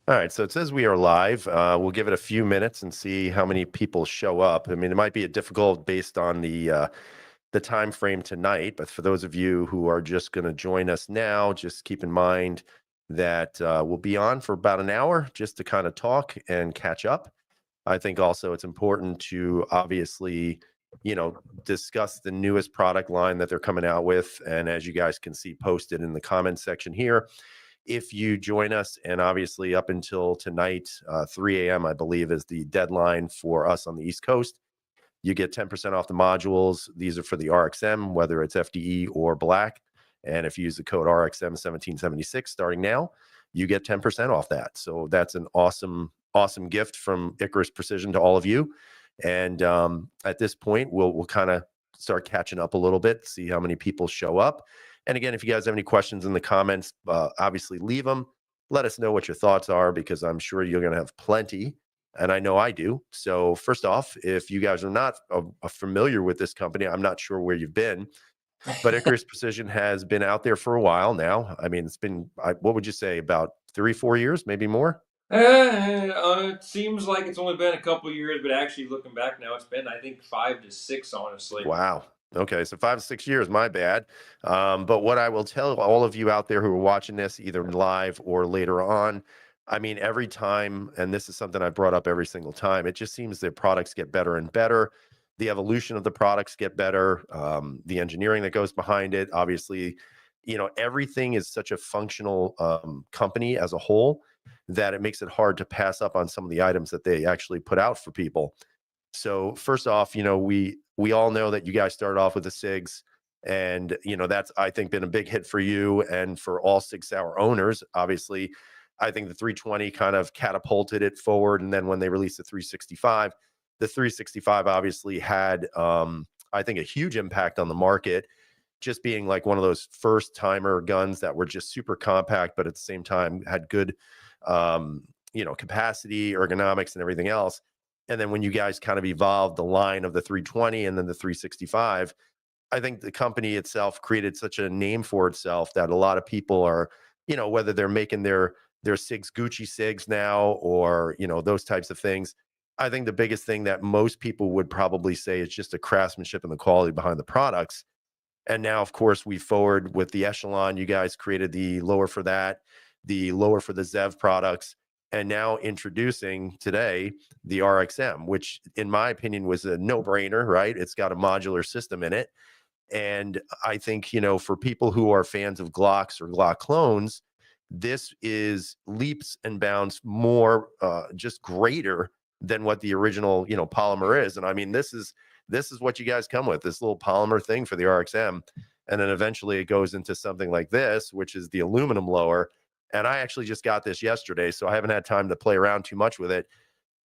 All right, so it says we are live. We'll give it a few minutes and see how many people show up. I mean, it might be difficult based on the time frame tonight, but for those of you who are just going to join us now, just keep in mind that we'll be on for about an hour just to kind of talk and catch up. I think also it's important to obviously, discuss the newest product line that they're coming out with. And as you guys can see posted in the comments section here, if you join us, and obviously up until tonight, 3 a.m., I believe, is the deadline for us on the East Coast. You get 10% off the modules. These are for the RXM, whether it's FDE or black. And if you use the code RXM1776 starting now, you get 10% off that. So that's an awesome, awesome gift from Icarus Precision to all of you. And at this point, we'll kind of start catching up a little bit, see how many people show up. And again, if you guys have any questions in the comments, obviously leave them. Let us know what your thoughts are, because I'm sure you're going to have plenty. And I know I do. So first off, if you guys are not familiar with this company, I'm not sure where you've been, but Icarus Precision has been out there for a while now. I mean, it's been, what would you say, about 3-4 years, maybe more? It seems like it's only been a couple of years, but actually looking back now, it's been, I think, 5 to 6, honestly. Wow. Okay, so 5-6 years, my bad. But what I will tell all of you out there who are watching this, either live or later on, I mean, every time, and this is something I brought up every single time, it just seems that products get better and better. The evolution of the products get better. The engineering that goes behind it, obviously, everything is such a functional company as a whole that it makes it hard to pass up on some of the items that they actually put out for people. So first off, we all know that you guys started off with the SIGs, and that's, I think, been a big hit for you and for all Sig Sauer owners. Obviously, I think the 320 kind of catapulted it forward, and then when they released the 365 obviously had, I think, a huge impact on the market, just being like one of those first timer guns that were just super compact, but at the same time had good, capacity, ergonomics, and everything else. And then when you guys kind of evolved the line of the 320 and then the 365, I think the company itself created such a name for itself that a lot of people are, whether they're making their SIGs Gucci SIGs now, or, those types of things. I think the biggest thing that most people would probably say is just the craftsmanship and the quality behind the products. And now, of course, we forward with the Echelon. You guys created the lower for that, the lower for the Zev products, and now introducing today the RXM, which in my opinion was a no-brainer, right? It's got a modular system in it. And I think, for people who are fans of Glocks or Glock clones, this is leaps and bounds more, just greater than what the original, polymer is. And I mean, this is what you guys come with, this little polymer thing for the RXM. And then eventually it goes into something like this, which is the aluminum lower. And I actually just got this yesterday, so I haven't had time to play around too much with it.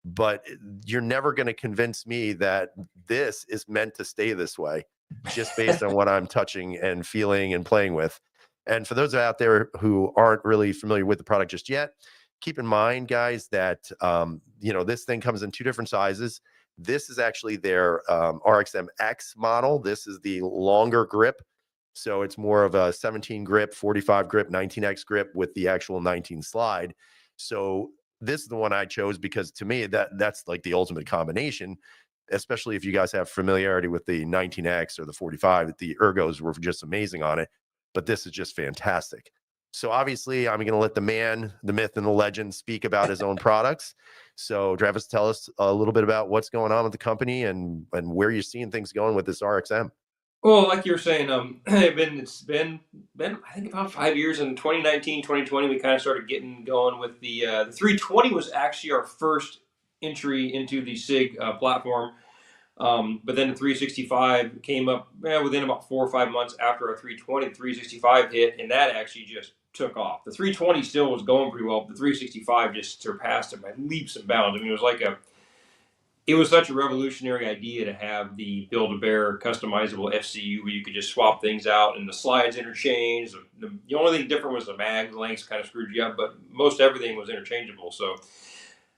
But you're never going to convince me that this is meant to stay this way, just based on what I'm touching and feeling and playing with. And for those out there who aren't really familiar with the product just yet, keep in mind, guys, that this thing comes in two different sizes. This is actually their RXM X model. This is the longer grip. So it's more of a 17 grip, 45 grip, 19X grip with the actual 19 slide. So this is the one I chose because to me, that's like the ultimate combination, especially if you guys have familiarity with the 19X or the 45. The ergos were just amazing on it, but this is just fantastic. So obviously, I'm going to let the man, the myth, and the legend speak about his own products. So Travis, tell us a little bit about what's going on with the company and where you're seeing things going with this RXM. Well, like you were saying, it's been I think about 5 years. In 2019, 2020, we kind of started getting going with the 320 was actually our first entry into the SIG platform. But then the 365 came up within about 4 or 5 months after our 320. The 365 hit, and that actually just took off. The 320 still was going pretty well, but the 365 just surpassed it by leaps and bounds. I mean, it was such a revolutionary idea to have the Build-A-Bear customizable FCU where you could just swap things out and the slides interchange. The only thing different was the mag lengths kind of screwed you up, but most everything was interchangeable. So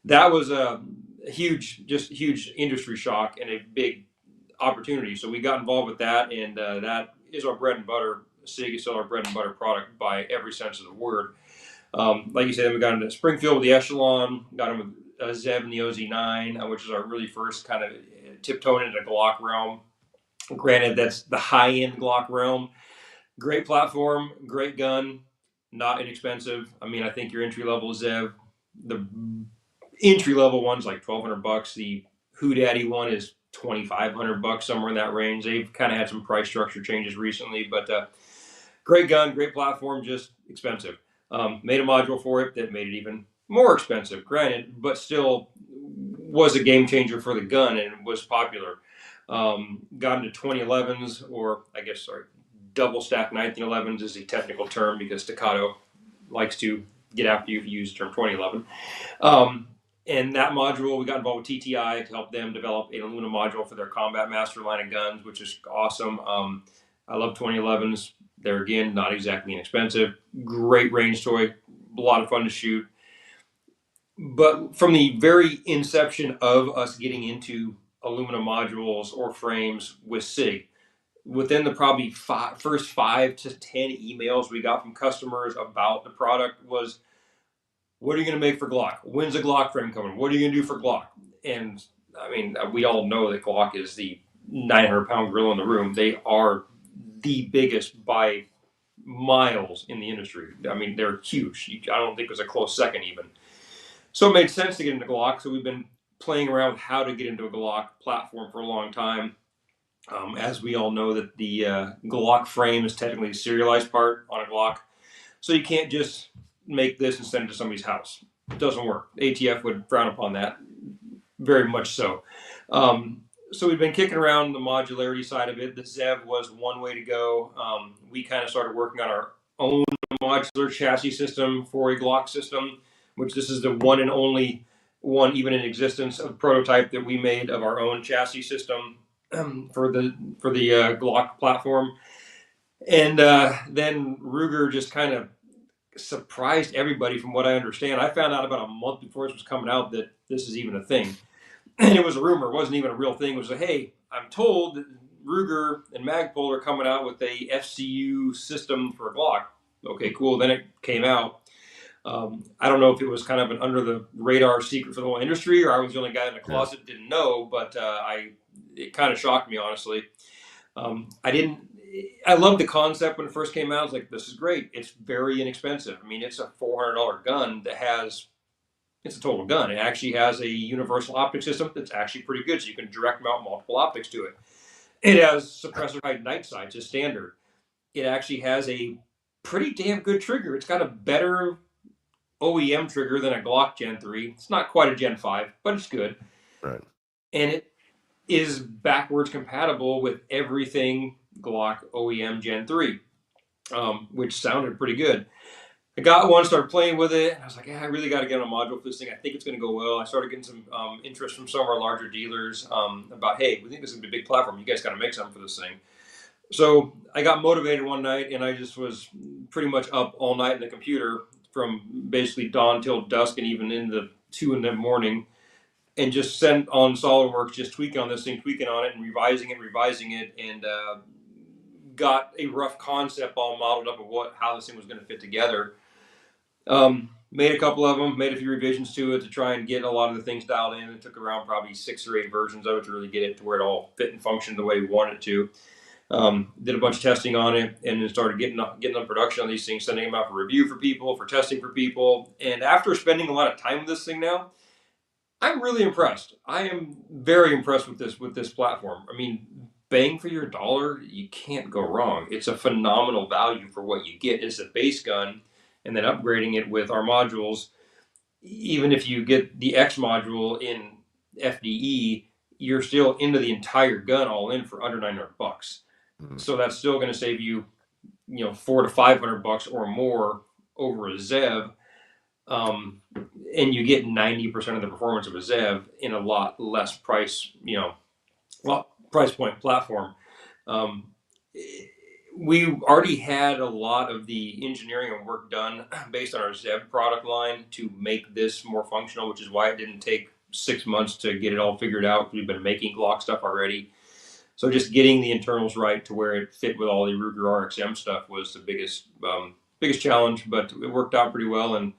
that was a huge industry shock and a big opportunity. So we got involved with that, and that is our bread and butter. SIG is still our bread and butter product by every sense of the word. Like you said, we got into Springfield with the Echelon, got him with Zev and the OZ9, which is our really first kind of tiptoeing into the Glock realm. Granted, that's the high-end Glock realm. Great platform, great gun, not inexpensive. I mean, I think your entry-level Zev, the entry-level one's like $1,200. The Who Daddy one is $2,500, somewhere in that range. They've kind of had some price structure changes recently, but great gun, great platform, just expensive. Made a module for it that made it even more expensive, granted, but still was a game changer for the gun and was popular. Got into 2011s, or I guess, sorry, double stack 1911s is the technical term because Staccato likes to get after you if you use the term 2011. And that module, we got involved with TTI to help them develop an aluminum module for their Combat Master line of guns, which is awesome. I love 2011s. They're, again, not exactly inexpensive. Great range toy. A lot of fun to shoot. But from the very inception of us getting into aluminum modules or frames with SIG, within the probably first 5 to 10 emails we got from customers about the product was, what are you going to make for Glock? When's the Glock frame coming? What are you going to do for Glock? And I mean, we all know that Glock is the 900-pound gorilla in the room. They are the biggest by miles in the industry. I mean, they're huge. I don't think there's a close second even. So it made sense to get into Glock. So we've been playing around with how to get into a Glock platform for a long time. As we all know, that the Glock frame is technically the serialized part on a Glock. So you can't just make this and send it to somebody's house. It doesn't work. ATF would frown upon that, very much so. So we've been kicking around the modularity side of it. The Zev was one way to go. We kind of started working on our own modular chassis system for a Glock system, which this is the one and only one even in existence of prototype that we made of our own chassis system for the Glock platform. And then Ruger just kind of surprised everybody from what I understand. I found out about a month before this was coming out that this is even a thing. And it was a rumor. It wasn't even a real thing. It was hey, I'm told that Ruger and Magpul are coming out with a FCU system for a Glock. Okay, cool. Then it came out. I don't know if it was kind of an under the radar secret for the whole industry, or I was the only guy in the closet that didn't know, but it kind of shocked me, honestly. I loved the concept when it first came out. I was like, this is great. It's very inexpensive. I mean, it's a $400 gun that it's a total gun. It actually has a universal optic system that's actually pretty good, so you can direct mount multiple optics to it. It has suppressor height night sights as standard. It actually has a pretty damn good trigger. It's got a better OEM trigger than a Glock Gen 3. It's not quite a Gen 5, but it's good. Right. And it is backwards compatible with everything Glock OEM Gen 3, which sounded pretty good. I got one, started playing with it, and I was like, I really got to get on a module for this thing. I think it's going to go well. I started getting some interest from some of our larger dealers about, hey, we think this is going to be a big platform. You guys got to make something for this thing. So I got motivated one night, and I just was pretty much up all night in the computer from basically dawn till dusk and even into 2 in the morning, and just sent on SolidWorks, just tweaking on this thing, tweaking on it, and revising it, and got a rough concept all modeled up of how this thing was going to fit together. Made a couple of them, made a few revisions to it to try and get a lot of the things dialed in. It took around probably 6 or 8 versions of it to really get it to where it all fit and functioned the way we wanted it to. Did a bunch of testing on it, and then started getting on production on these things, sending them out for review for people, for testing for people. And after spending a lot of time with this thing now, I'm really impressed. I am very impressed with this platform. I mean, bang for your dollar, you can't go wrong. It's a phenomenal value for what you get. It's a base gun, and then upgrading it with our modules. Even if you get the X module in FDE, you're still into the entire gun all in for under $900. Mm-hmm. So that's still going to save you, $400 to $500 or more over a Zev. And you get 90% of the performance of a Zev in a lot less price point platform. We already had a lot of the engineering and work done based on our Zev product line to make this more functional, which is why it didn't take 6 months to get it all figured out. We've been making Glock stuff already. So just getting the internals right to where it fit with all the Ruger RXM stuff was the biggest biggest challenge, but it worked out pretty well. And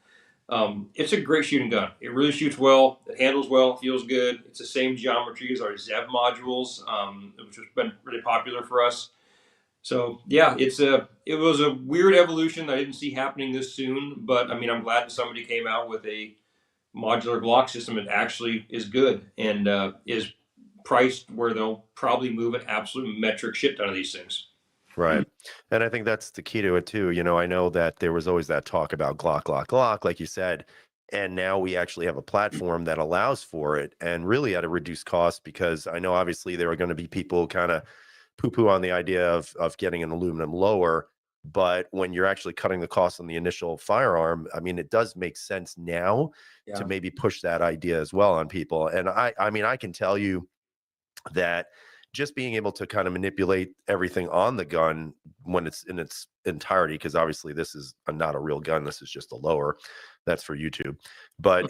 it's a great shooting gun. It really shoots well. It handles well. Feels good. It's the same geometry as our ZEV modules, which has been really popular for us. So yeah, it was a weird evolution that I didn't see happening this soon. But I mean, I'm glad that somebody came out with a modular Glock system that actually is good and is priced where they'll probably move an absolute metric shit ton of these things. Right. And I think that's the key to it too. I know that there was always that talk about Glock, Glock, Glock, like you said. And now we actually have a platform that allows for it and really at a reduced cost, because I know obviously there are going to be people kind of poo-poo on the idea of getting an aluminum lower. But when you're actually cutting the cost on the initial firearm, I mean, it does make sense now to Yeah. maybe push that idea as well on people. And I mean, I can tell you that just being able to kind of manipulate everything on the gun when it's in its entirety, because obviously this is not a real gun, this is just a lower, that's for YouTube. But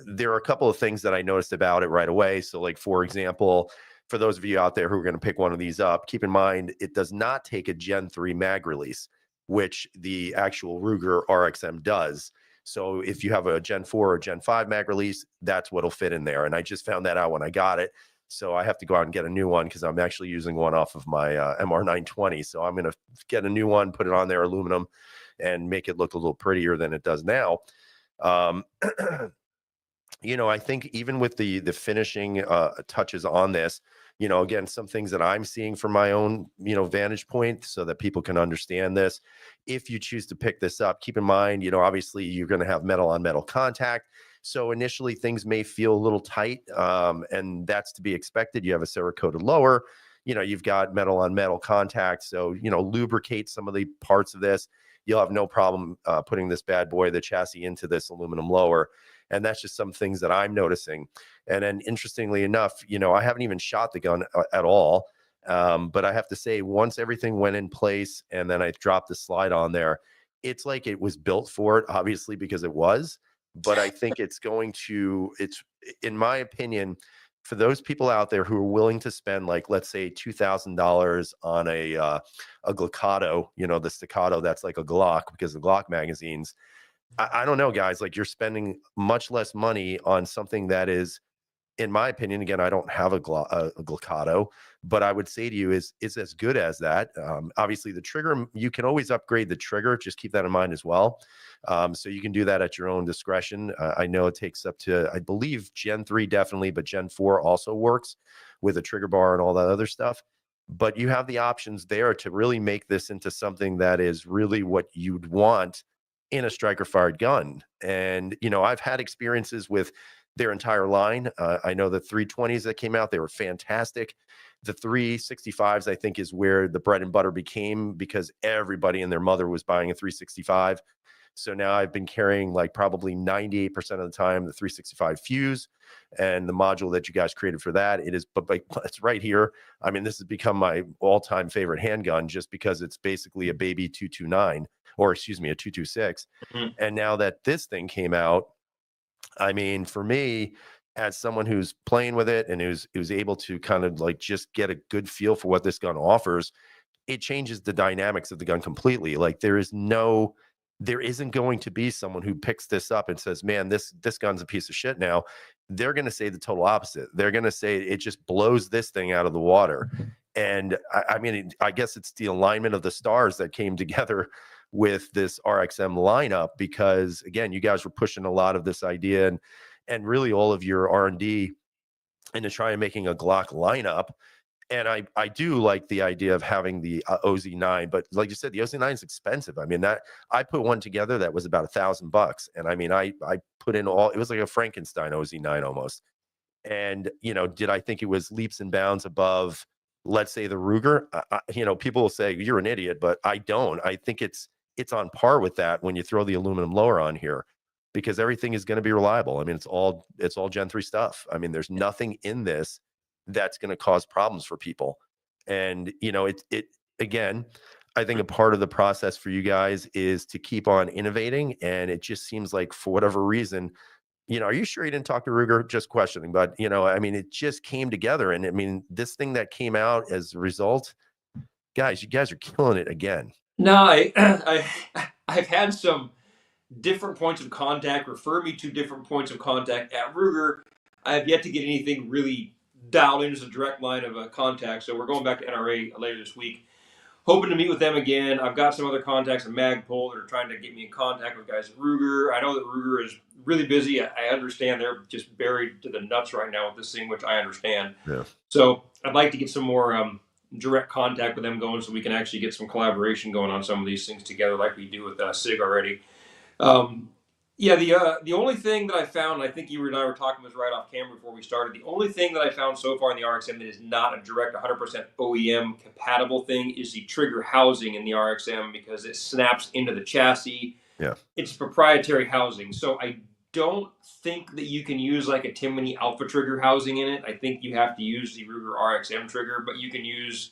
there are a couple of things that I noticed about it right away. So like, for example, for those of you out there who are going to pick one of these up, keep in mind it does not take a Gen 3 mag release, which the actual Ruger RXM does. So if you have a Gen 4 or Gen 5 mag release, that's what'll fit in there. And I just found that out when I got it. So I have to go out and get a new one because I'm actually using one off of my MR920. So I'm going to get a new one, put it on there, aluminum, and make it look a little prettier than it does now. Um, I think even with the finishing touches on this, again, some things that I'm seeing from my own, vantage point so that people can understand this. If you choose to pick this up, keep in mind, obviously you're going to have metal on metal contact. So initially things may feel a little tight, and that's to be expected. You have a Cerakoted lower, you've got metal on metal contact. So, lubricate some of the parts of this. You'll have no problem putting this bad boy, the chassis, into this aluminum lower. And that's just some things that I'm noticing. And then interestingly enough, I haven't even shot the gun at all. But I have to say, once everything went in place and then I dropped the slide on there, it's like it was built for it, obviously, because it was. But I think it's in my opinion, for those people out there who are willing to spend, like, let's say $2,000 on a Glockato, the staccato that's like a Glock, because the Glock magazines, I don't know, guys, like, you're spending much less money on something that is, in my opinion, again, I don't have a Glockato, but I would say to you is as good as that. Obviously, the trigger, you can always upgrade the trigger. Just keep that in mind as well. So you can do that at your own discretion. I know it takes up to, I believe, Gen 3 definitely, but Gen 4 also works with a trigger bar and all that other stuff. But you have the options there to really make this into something that is really what you'd want in a striker fired gun. And, I've had experiences with their entire line. I know the 320s that came out, they were fantastic. The 365s, I think, is where the bread and butter became, because everybody and their mother was buying a 365. So now I've been carrying, like, probably 98% of the time the 365 fuse and the module that you guys created for that. It is, but it's right here. I mean, this has become my all-time favorite handgun just because it's basically a baby 229, or excuse me, a 226. Mhm. And now that this thing came out, I mean, for me, as someone who's playing with it and who's able to kind of like just get a good feel for what this gun offers, it changes the dynamics of the gun completely. Like, there isn't going to be someone who picks this up and says, "Man, this gun's a piece of shit." Now, they're going to say the total opposite. They're going to say it just blows this thing out of the water. And I mean, I guess it's the alignment of the stars that came together with this RXM lineup, because again, you guys were pushing a lot of this idea and really all of your R&D into trying making a Glock lineup. And I do like the idea of having the OZ9, but like you said, the OZ9 is expensive. I mean, that I put one together that was about $1,000, and I mean, I put in it was like a Frankenstein OZ9 almost. And did I think it was leaps and bounds above, let's say, the Ruger? People will say you're an idiot, but I don't. I think it's on par with that when you throw the aluminum lower on here, because everything is going to be reliable. I mean, it's all Gen 3 stuff. I mean, there's nothing in this that's going to cause problems for people. And it again, I think a part of the process for you guys is to keep on innovating. And it just seems like, for whatever reason, are you sure you didn't talk to Ruger? Just questioning. But, I mean, it just came together. And I mean, this thing that came out as a result, guys, you guys are killing it again. No, I've had some different points of contact refer me to different points of contact at Ruger. I have yet to get anything really dialed in as a direct line of contact. So we're going back to NRA later this week, hoping to meet with them again. I've got some other contacts at Magpul that are trying to get me in contact with guys at Ruger. I know that Ruger is really busy. I understand they're just buried to the nuts right now with this thing, which I understand. Yeah. So I'd like to get some more direct contact with them going so we can actually get some collaboration going on some of these things together like we do with SIG already. Um, yeah, the only thing that I found, and I think you and I were talking this right off camera before we started, the only thing that I found so far in the RXM that is not a direct 100% OEM compatible thing is the trigger housing in the RXM because it snaps into the chassis. Yeah. It's proprietary housing. So I don't think that you can use like a Timony Alpha trigger housing in it. I think you have to use the Ruger RXM trigger, but you can use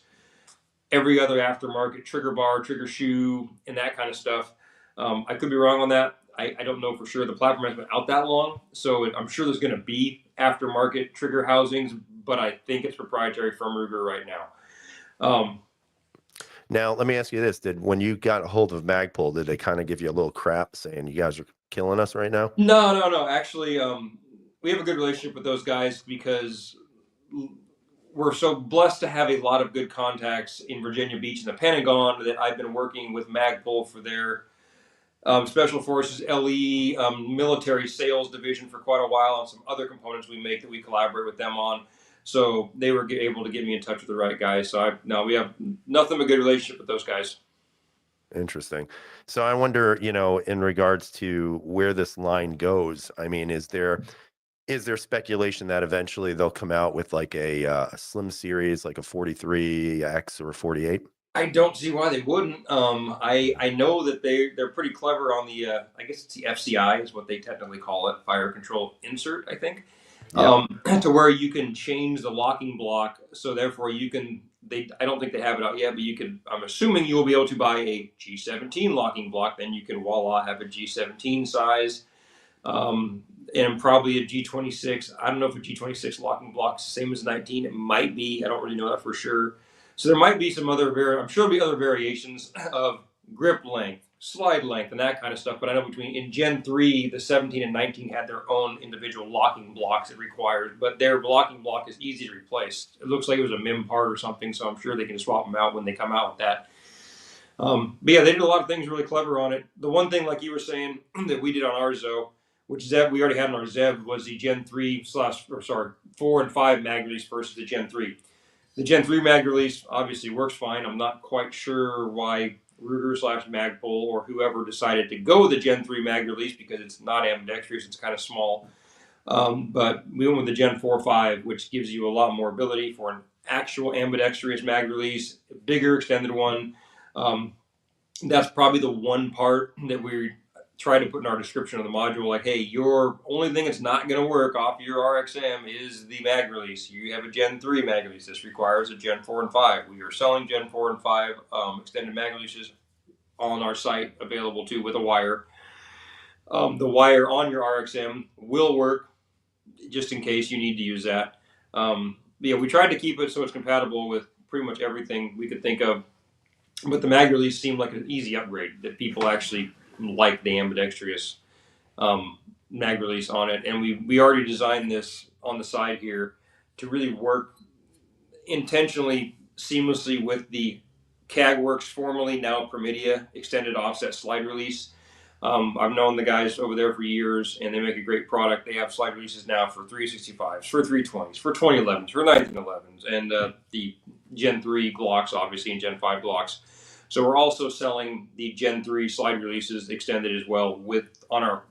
every other aftermarket trigger bar, trigger shoe, and that kind of stuff. I could be wrong on that. I don't know for sure. The platform has been out that long, so I'm sure there's going to be aftermarket trigger housings, but I think it's proprietary from Ruger right now. Now, let me ask you this. When you got a hold of Magpul, did they kind of give you a little crap saying you guys are killing us right now? No. Actually, we have a good relationship with those guys because we're so blessed to have a lot of good contacts in Virginia Beach and the Pentagon that I've been working with Magpul for their Special Forces LE military sales division for quite a while on some other components we make that we collaborate with them on. So they were able to get me in touch with the right guys. So we have nothing but good relationship with those guys. Interesting. So I wonder, in regards to where this line goes, I mean, is there speculation that eventually they'll come out with like a slim series, like a 43X or a 48? I don't see why they wouldn't. I know that they're pretty clever on the I guess it's the FCI is what they technically call it, fire control insert, I think. Yeah. To where you can change the locking block, so therefore you can. I don't think they have it out yet, but you can. I'm assuming you will be able to buy a G17 locking block. Then you can voila have a G17 size, and probably a G26. I don't know if a G26 locking block is the same as 19. It might be. I don't really know that for sure. So there might be some other I'm sure there'll be other variations of grip length, slide length, and that kind of stuff. But I know in Gen 3, the 17 and 19 had their own individual locking blocks it required, but their locking block is easy to replace. It looks like it was a MIM part or something, so I'm sure they can swap them out when they come out with that. But yeah, they did a lot of things really clever on it. The one thing, like you were saying, that we did on ours though, which Zev we already had on our Zev, was the Gen 4 and 5 mag release versus the Gen 3. The Gen 3 mag release obviously works fine. I'm not quite sure why Ruger/Magpul or whoever decided to go with the Gen 3 mag release because it's not ambidextrous, it's kind of small. But we went with the Gen 4/5, which gives you a lot more ability for an actual ambidextrous mag release, a bigger extended one. That's probably the one part that we try to put in our description of the module, like, hey, your only thing that's not going to work off your RXM is the mag release. You have a Gen 3 mag release. This requires a Gen 4 and 5. We are selling Gen 4 and 5 extended mag releases on our site, available too with a wire. The wire on your RXM will work just in case you need to use that. Yeah, we tried to keep it so it's compatible with pretty much everything we could think of. But the mag release seemed like an easy upgrade that people actually like the ambidextrous mag release on it. And we already designed this on the side here to really work intentionally seamlessly with the CAGWorks, formerly now Promidia extended offset slide release. I've known the guys over there for years, and they make a great product. They have slide releases now for 365s, for 320s, for 2011s, for 1911s, and the Gen 3 Glocks, obviously, and Gen 5 Glocks. So we're also selling the Gen 3 slide releases extended as well on our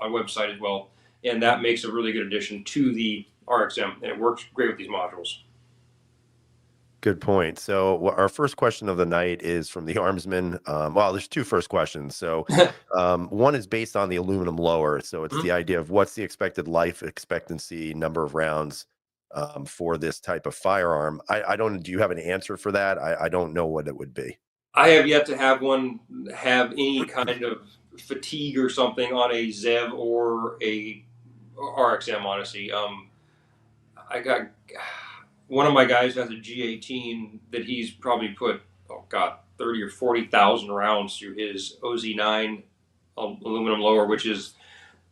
website as well, and that makes a really good addition to the RXM, and it works great with these modules. Good point. So our first question of the night is from the Armsman. Well, there's two first questions. So one is based on the aluminum lower. So it's the idea of what's the expected life expectancy number of rounds for this type of firearm. I don't. Do you have an answer for that? I don't know what it would be. I have yet to have one have any kind of fatigue or something on a Zev or a RXM, honestly. I got one of my guys has a G18 that he's probably put, oh God, 30 or 40,000 rounds through his OZ9 aluminum lower, which is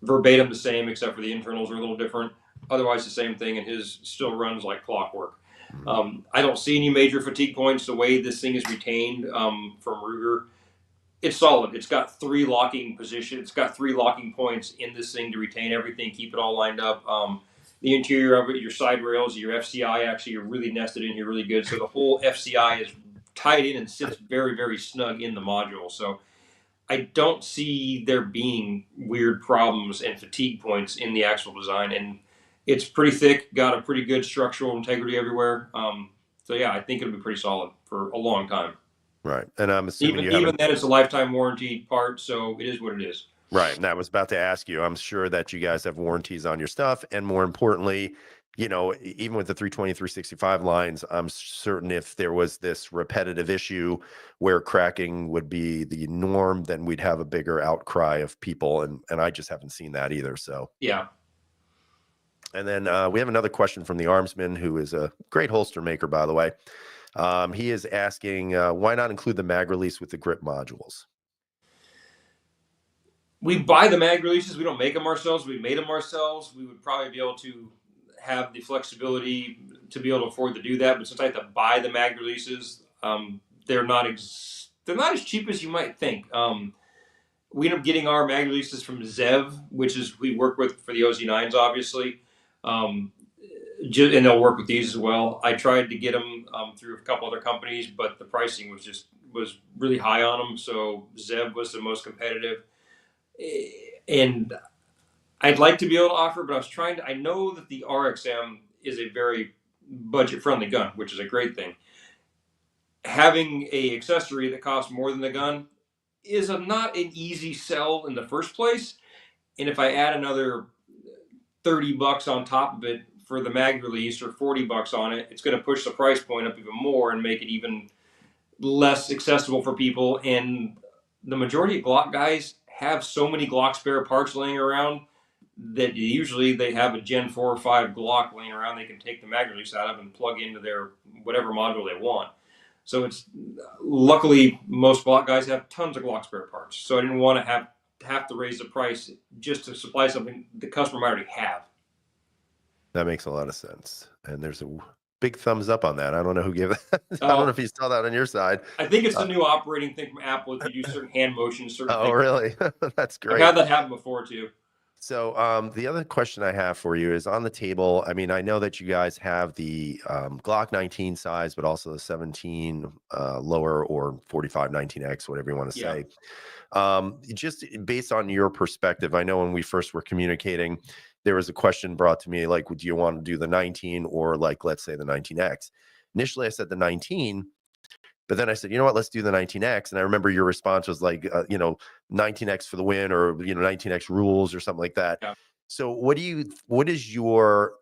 verbatim the same, except for the internals are a little different. Otherwise, the same thing, and his still runs like clockwork. I don't see any major fatigue points. The way this thing is retained from Ruger, it's solid. It's got 3 locking positions. It's got 3 locking points in this thing to retain everything, keep it all lined up. The interior of it, your side rails, your FCI actually are really nested in here really good. So the whole FCI is tied in and sits very, very snug in the module. So I don't see there being weird problems and fatigue points in the actual design. And it's pretty thick, got a pretty good structural integrity everywhere. So yeah, I think it'll be pretty solid for a long time. Right. And I'm assuming Even then, it's a lifetime warranty part, so it is what it is. Right. And I was about to ask you, I'm sure that you guys have warranties on your stuff. And more importantly, even with the 320, 365 lines, I'm certain if there was this repetitive issue where cracking would be the norm, then we'd have a bigger outcry of people. And I just haven't seen that either. So, yeah. And then we have another question from the Armsman, who is a great holster maker, by the way. He is asking, why not include the mag release with the grip modules? We buy the mag releases. We don't make them ourselves. We made them ourselves. We would probably be able to have the flexibility to be able to afford to do that. But since I have to buy the mag releases, they're not as cheap as you might think. We end up getting our mag releases from Zev, which is we work with for the OZ9s, obviously. And they'll work with these as well. I tried to get them through a couple other companies, but the pricing was really high on them. So Zev was the most competitive. And I'd like to be able to offer, but I know that the RXM is a very budget friendly gun, which is a great thing. Having a accessory that costs more than the gun is not an easy sell in the first place. And if I add another $30 on top of it for the mag release or $40 on it, it's going to push the price point up even more and make it even less accessible for people. And the majority of Glock guys have so many Glock spare parts laying around that usually they have a Gen 4 or 5 Glock laying around they can take the mag release out of and plug into their whatever module they want. So it's luckily most Glock guys have tons of Glock spare parts. So I didn't want to have to raise the price just to supply something the customer might already have. That makes a lot of sense. And there's a big thumbs up on that. I don't know who gave that. I don't know if you saw that on your side. I think it's the new operating thing from Apple. If you do certain hand motions, certain things. Really? That's great. I've had that happen before too. So the other question I have for you is on the table. I mean, I know that you guys have the Glock 19 size, but also the 17 lower or 45 19X, whatever you want to say. Just based on your perspective, I know when we first were communicating, there was a question brought to me like, do you want to do the 19 or like, let's say the 19X? Initially, I said the 19. But then I said, you know what, let's do the 19X. And I remember your response was like, 19X for the win, or, 19X rules or something like that. Yeah. So what is your,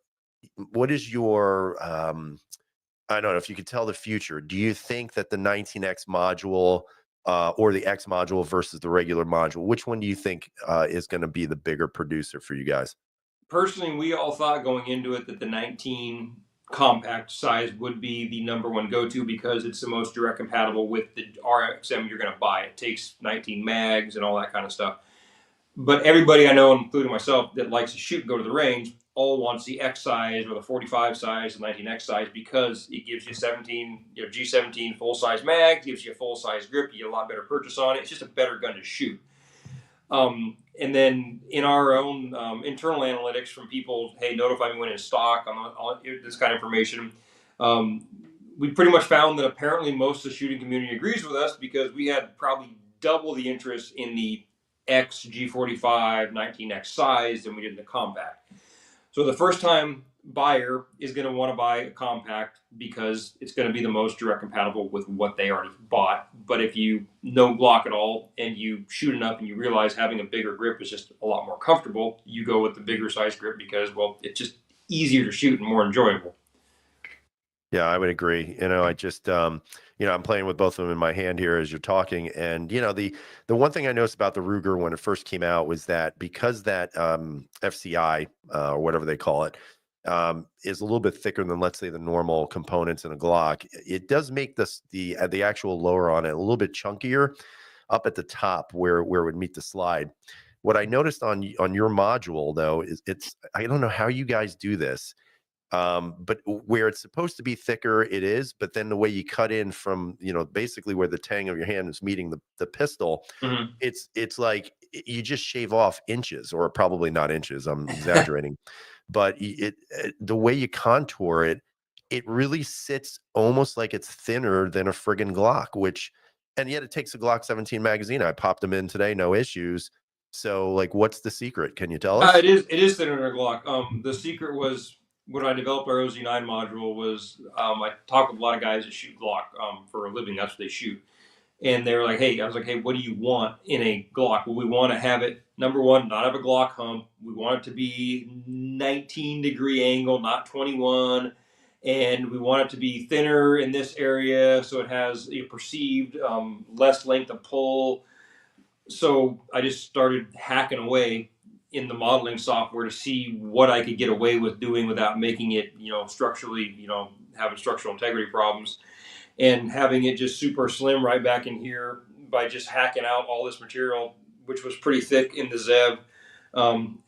I don't know if you could tell the future. Do you think that the 19X module or the X module versus the regular module, which one do you think is going to be the bigger producer for you guys? Personally, we all thought going into it that the 19 compact size would be the number one go-to because it's the most direct compatible with the RXM you're going to buy. It takes 19 mags and all that kind of stuff. But everybody I know, including myself, that likes to shoot and go to the range, all wants the X size or the 45 size, the 19X size, because it gives you 17, G17 full-size mag, gives you a full-size grip, you get a lot better purchase on it. It's just a better gun to shoot. And then in our own internal analytics from people, hey, notify me when it's stock on this kind of information. We pretty much found that apparently most of the shooting community agrees with us because we had probably double the interest in the X G45 19X size than we did in the compact. So the first time buyer is going to want to buy a compact because it's going to be the most direct compatible with what they already bought. But if you know Glock at all and you shoot enough and you realize having a bigger grip is just a lot more comfortable, you go with the bigger size grip because, well, it's just easier to shoot and more enjoyable. Yeah, I would agree. I just, I'm playing with both of them in my hand here as you're talking. And, the one thing I noticed about the Ruger when it first came out was that because that FCI or whatever they call it, is a little bit thicker than, let's say, the normal components in a Glock. It does make this the actual lower on it a little bit chunkier up at the top where it would meet the slide. What I noticed on your module though is I don't know how you guys do this, but where it's supposed to be thicker, it is. But then the way you cut in from, basically where the tang of your hand is meeting the pistol, Mhm. it's like you just shave off inches, or probably not inches. I'm exaggerating, but the way you contour it, it really sits almost like it's thinner than a friggin' Glock, and yet it takes a Glock 17 magazine. I popped them in today, no issues. So, like, what's the secret? Can you tell us? It is thinner than a Glock. The secret was when I developed our OZ9 module was I talk with a lot of guys that shoot Glock for a living. That's what they shoot. And they were like, "Hey," I was like, "Hey, what do you want in a Glock?" Well, we want to have it, number one, not have a Glock hump. We want it to be 19-degree angle, not 21, and we want it to be thinner in this area so it has a perceived less length of pull. So I just started hacking away in the modeling software to see what I could get away with doing without making it, structurally, having structural integrity problems, and having it just super slim right back in here by just hacking out all this material, which was pretty thick in the Zev.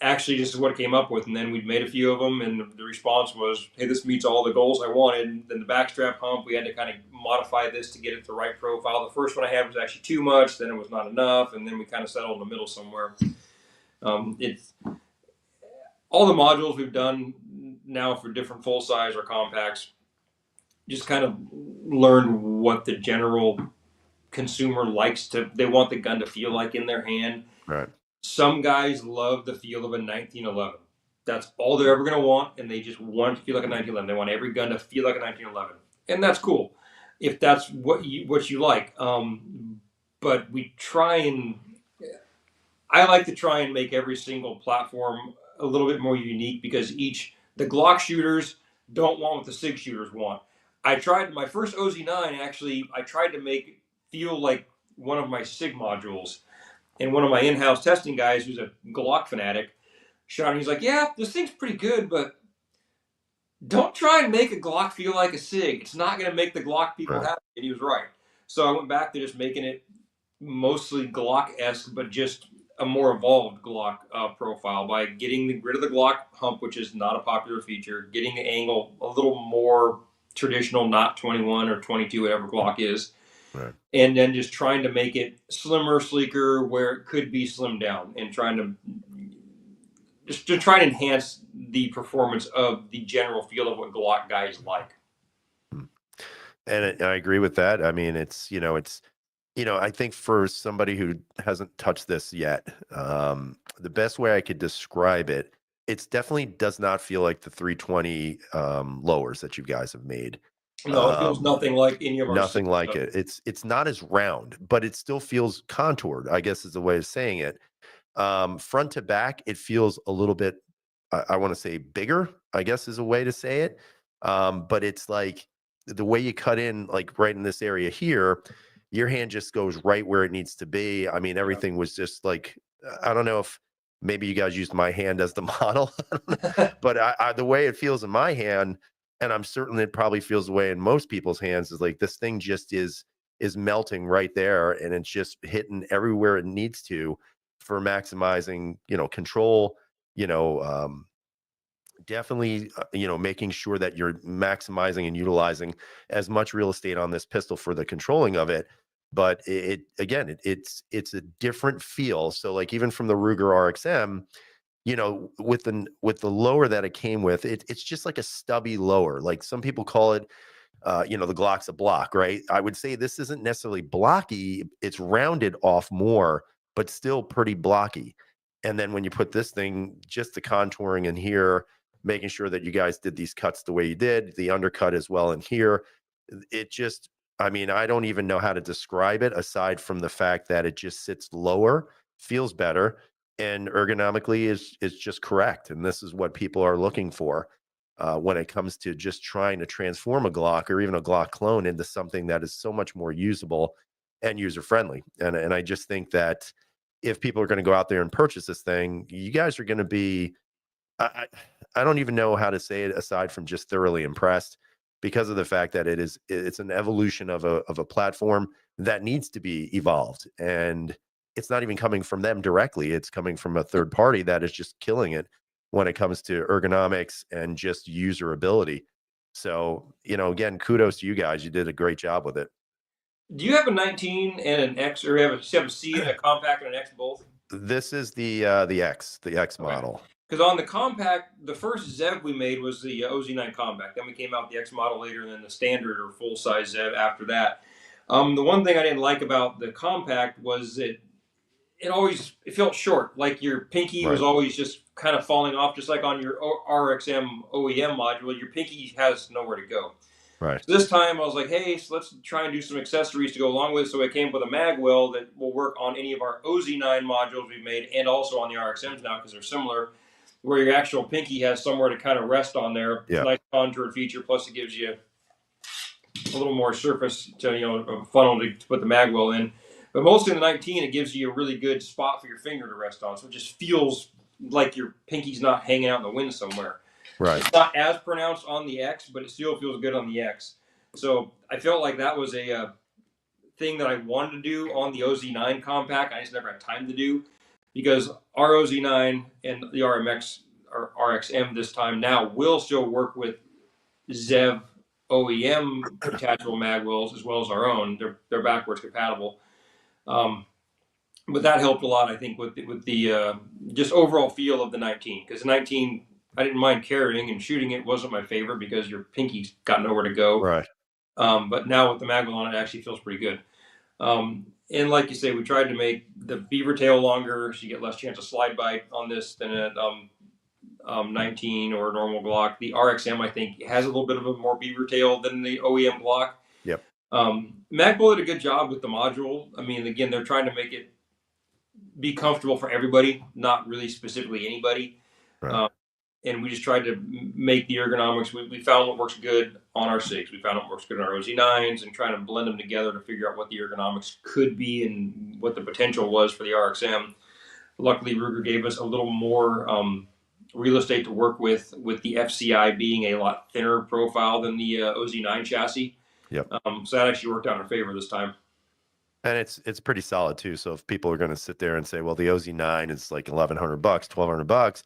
Actually, this is what it came up with, and then we'd made a few of them, and the response was, "Hey, this meets all the goals I wanted." And then the backstrap hump, we had to kind of modify this to get it the right profile. The first one I had was actually too much, then it was not enough, and then we kind of settled in the middle somewhere. It's all the modules we've done now for different full size or compacts. Just kind of learn what the general consumer likes to. They want the gun to feel like in their hand. Right. Some guys love the feel of a 1911. That's all they're ever going to want, and they just want it to feel like a 1911. They want every gun to feel like a 1911, and that's cool if that's what you like. But we try and I like to try and make every single platform a little bit more unique because the Glock shooters don't want what the SIG shooters want. I tried my first OZ9 actually. I tried to make it feel like one of my SIG modules, and one of my in-house testing guys, who's a Glock fanatic, shot and he's like, "Yeah, this thing's pretty good, but don't try and make a Glock feel like a SIG. It's not going to make the Glock people Right. happy." And he was right. So I went back to just making it mostly Glock-esque, but just a more evolved Glock profile by getting rid of the Glock hump, which is not a popular feature, getting the angle a little more traditional, not 21 or 22, whatever Glock is, Right. and then just trying to make it slimmer, sleeker, where it could be slimmed down, and trying to try and enhance the performance of the general feel of what Glock guys like. Mm. And I agree with that. I mean, I think for somebody who hasn't touched this yet, the best way I could describe it, it's definitely does not feel like the 320 lowers that you guys have made. No, it feels Um, nothing like any of our Nothing six like stuff. it. It's not as round, but it still feels contoured, I guess is the way of saying it. Front to back, it feels a little bit, I want to say bigger, I guess is a way to say it. But it's like the way you cut in, like right in this area here, your hand just goes right where it needs to be. I mean, Yeah. everything was just like, I don't know if maybe you guys used my hand as the model, but the way it feels in my hand, and I'm certain it probably feels the way in most people's hands, is like this thing just is melting right there, and it's just hitting everywhere it needs to for maximizing, control, you know, um, definitely, making sure that you're maximizing and utilizing as much real estate on this pistol for the controlling of it. But again, it's a different feel. So like even from the Ruger RXM, with the lower that it came with, it's just like a stubby lower. Like some people call it, the Glock's a block, right? I would say this isn't necessarily blocky. It's rounded off more, but still pretty blocky. And then when you put this thing, just the contouring in here, making sure that you guys did these cuts the way you did, the undercut as well in here, it just, I mean, I don't even know how to describe it aside from the fact that it just sits lower, feels better, and ergonomically is just correct. And this is what people are looking for when it comes to just trying to transform a Glock or even a Glock clone into something that is so much more usable and user friendly. And I just think that if people are going to go out there and purchase this thing, you guys are going to be I I don't even know how to say it aside from just thoroughly impressed because of the fact that it's an evolution of a platform that needs to be evolved, and it's not even coming from them directly. It's coming from a third party that is just killing it when it comes to ergonomics and just usability. So, again, kudos to you guys. You did a great job with it. Do you have a 19 and an X, or you have a C, a compact, and an X both? This is the X Okay. model. Because on the compact, the first ZEV we made was the OZ9 compact. Then we came out with the X model later, and then the standard or full size ZEV after that. The one thing I didn't like about the compact was that it felt short, like your pinky was Right. always just kind of falling off, just like on your RXM OEM module. Your pinky has nowhere to go. Right. So this time I was like, hey, so let's try and do some accessories to go along with it. So I came up with a mag well that will work on any of our OZ9 modules we've made and also on the RXMs now because they're similar, where your actual pinky has somewhere to kind of rest on there. It's a Yeah. nice contoured feature. Plus, it gives you a little more surface to, a funnel to put the mag well in. But mostly in the 19, it gives you a really good spot for your finger to rest on. So it just feels like your pinky's not hanging out in the wind somewhere. Right. It's not as pronounced on the X, but it still feels good on the X. So I felt like that was a thing that I wanted to do on the OZ9 compact. I just never had time to do because our OZ9 and the RMX or RXM this time now will still work with ZEV OEM detachable mag wells as well as our own. They're backwards compatible. Um, but that helped a lot, I think, with the just overall feel of the 19. Because the 19, I didn't mind carrying and shooting it wasn't my favorite because your pinky's got nowhere to go. Right. But now with the magwell on it actually feels pretty good. And like you say, we tried to make the beaver tail longer so you get less chance of slide bite on this than a 19 or a normal Glock. The RXM, I think, has a little bit of a more beaver tail than the OEM Glock. Yep. Magpul did a good job with the module. I mean, again, they're trying to make it be comfortable for everybody, not really specifically anybody. Right. And we just tried to make the ergonomics. We found what works good on our SIGs. We found what works good on our OZ9s and trying to blend them together to figure out what the ergonomics could be and what the potential was for the RXM. Luckily, Ruger gave us a little more real estate to work with the FCI being a lot thinner profile than the OZ9 chassis. Yep. So that actually worked out in our favor this time. And it's pretty solid too. So if people are going to sit there and say, well, the OZ9 is like $1,100, $1,200,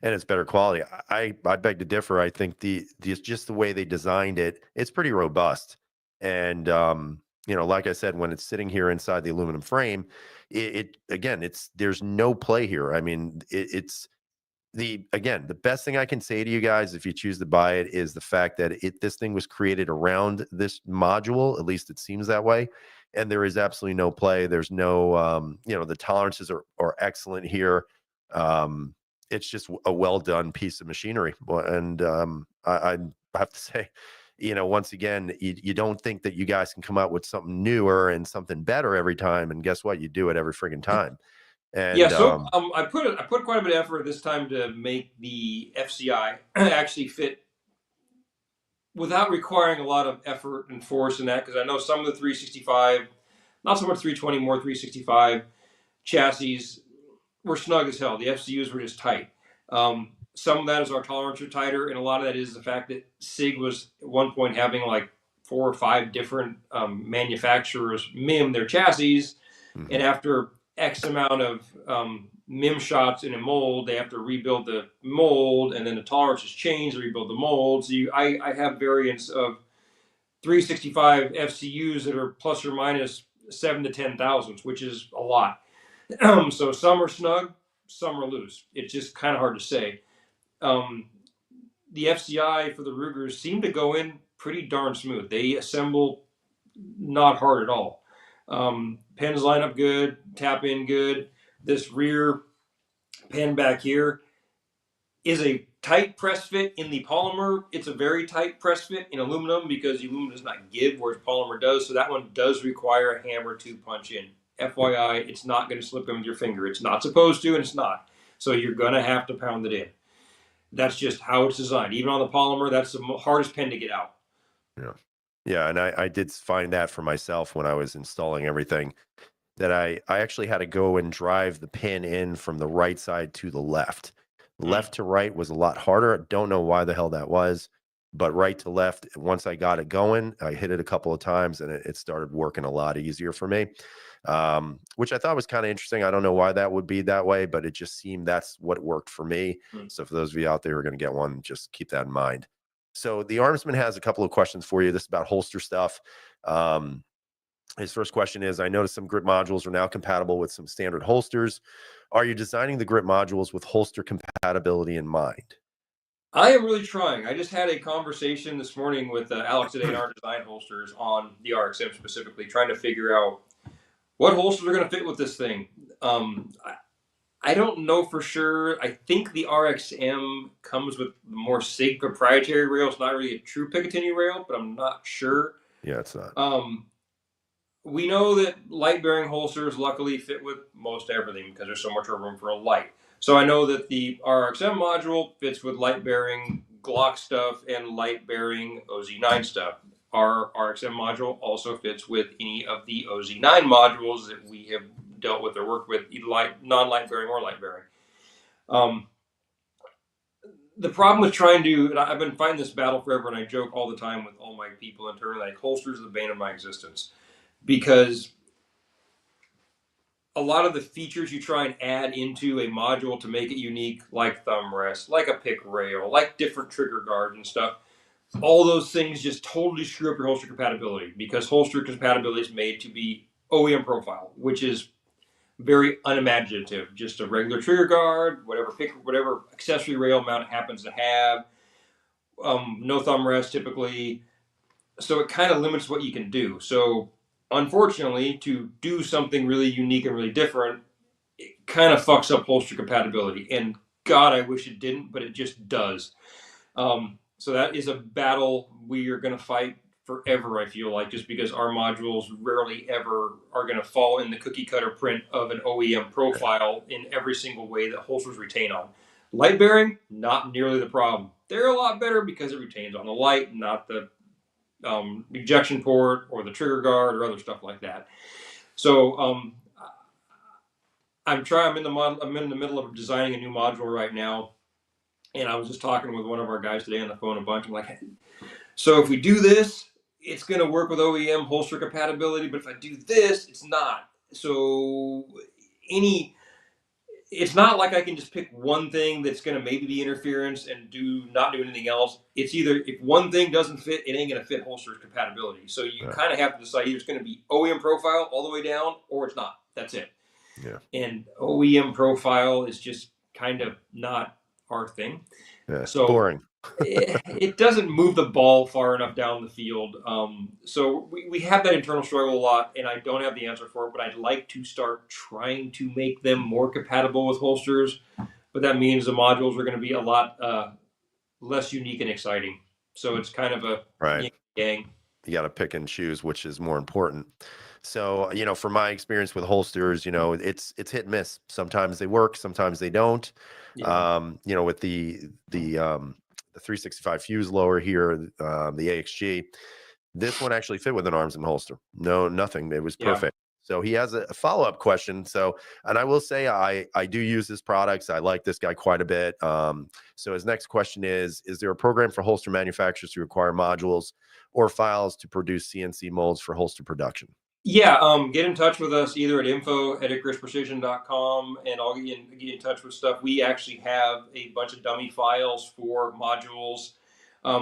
and it's better quality, I beg to differ. I think the just the way they designed it, it's pretty robust. And like I said, when it's sitting here inside the aluminum frame, it again, there's no play here. I mean, it's the best thing I can say to you guys if you choose to buy it is the fact that this thing was created around this module. At least it seems that way. And there is absolutely no play. There's no the tolerances are excellent here. It's just a well done piece of machinery. And I have to say, once again, you don't think that you guys can come out with something newer and something better every time. And guess what? You do it every friggin' time. And Yeah, so I put quite a bit of effort this time to make the FCI actually fit without requiring a lot of effort and force in that because I know some of the 365, not so much 320, more 365 chassis were snug as hell. The FCUs were just tight. Some of that is our tolerance are tighter, and a lot of that is the fact that SIG was at one point having like 4 or 5 different manufacturers MIM their chassis, and after X amount of MIM shots in a mold, they have to rebuild the mold, and then the tolerances change, they rebuild the mold. So I have variants of 365 FCUs that are plus or minus 7 to 10 thousandths, which is a lot. So some are snug, some are loose. It's just kind of hard to say. The FCI for the Rugers seem to go in pretty darn smooth. They assemble not hard at all. Pens line up good, tap in good. This rear pen back here is a tight press fit in the polymer. It's a very tight press fit in aluminum because the aluminum does not give, whereas polymer does. So that one does require a hammer to punch in. FYI, it's not going to slip in with your finger. It's not supposed to, and it's not. So you're going to have to pound it in. That's just how it's designed. Even on the polymer, that's the hardest pen to get out. Yeah. Yeah. And I did find that for myself when I was installing everything that I actually had to go and drive the pin in from the right side to the left. Left to right was a lot harder. Don't know why the hell that was, but right to left, once I got it going, I hit it a couple of times and it started working a lot easier for me, which I thought was kind of interesting. I don't know why that would be that way, but it just seemed that's what worked for me. So for those of you out there who are going to get one, just keep that in mind. So the Armsman has a couple of questions for you. This is about holster stuff. His first question is, I noticed some grip modules are now compatible with some standard holsters. Are you designing the grip modules with holster compatibility in mind? I am really trying. I just had a conversation this morning with Alex today in our design holsters on the RXM specifically, trying to figure out what holsters are going to fit with this thing. I don't know for sure. I think the RXM comes with more SIG proprietary rail. It's not really a true Picatinny rail, but I'm not sure. Yeah, it's not. We know that light bearing holsters luckily fit with most everything because there's so much room for a light. So I know that the RXM module fits with light bearing Glock stuff and light bearing OZ9 stuff. Our RXM module also fits with any of the OZ9 modules that we have dealt with or worked with, either non-light bearing or light bearing. The problem with trying to, and I've been fighting this battle forever, and I joke all the time with all my people internally, like holsters are the bane of my existence. Because a lot of the features you try and add into a module to make it unique, like thumb rest, like a pick rail, like different trigger guards and stuff, all those things just totally screw up your holster compatibility, because holster compatibility is made to be OEM profile, which is very unimaginative. Just a regular trigger guard, whatever accessory rail mount it happens to have, no thumb rest typically. So it kind of limits what you can do. So unfortunately, to do something really unique and really different, it kind of fucks up holster compatibility. And God, I wish it didn't, but it just does. So that is a battle we are going to fight forever, I feel like, just because our modules rarely ever are going to fall in the cookie cutter print of an OEM profile in every single way that holsters retain on. Light bearing, not nearly the problem. They're a lot better because it retains on the light, not the ejection port or the trigger guard or other stuff like that. So I'm in the middle of designing a new module right now, and I was just talking with one of our guys today on the phone a bunch. I'm like, hey, so if we do this, it's going to work with OEM holster compatibility, but if I do this, it's not. So it's not like I can just pick one thing that's going to maybe be interference and not do anything else. It's either, if one thing doesn't fit, it ain't going to fit holster compatibility. So you kind of have to decide either it's going to be OEM profile all the way down or it's not. That's it. Yeah. And OEM profile is just kind of not our thing. Yeah. So boring. it doesn't move the ball far enough down the field. So we have that internal struggle a lot, and I don't have the answer for it, but I'd like to start trying to make them more compatible with holsters. But that means the modules are going to be a lot less unique and exciting. So it's kind of a right. Yang. You got to pick and choose which is more important. So, from my experience with holsters, it's hit and miss. Sometimes they work, sometimes they don't. Yeah. With the 365 fuse lower here, the AXG, this one actually fit with an Armsman holster. No, nothing. It was perfect. So he has a follow-up question. So, and I will say I do use his products. I like this guy quite a bit. So his next question is there a program for holster manufacturers to require modules or files to produce CNC molds for holster production? Yeah, get in touch with us either at info@icarusprecision.com, and I'll get in touch with stuff. We actually have a bunch of dummy files for modules.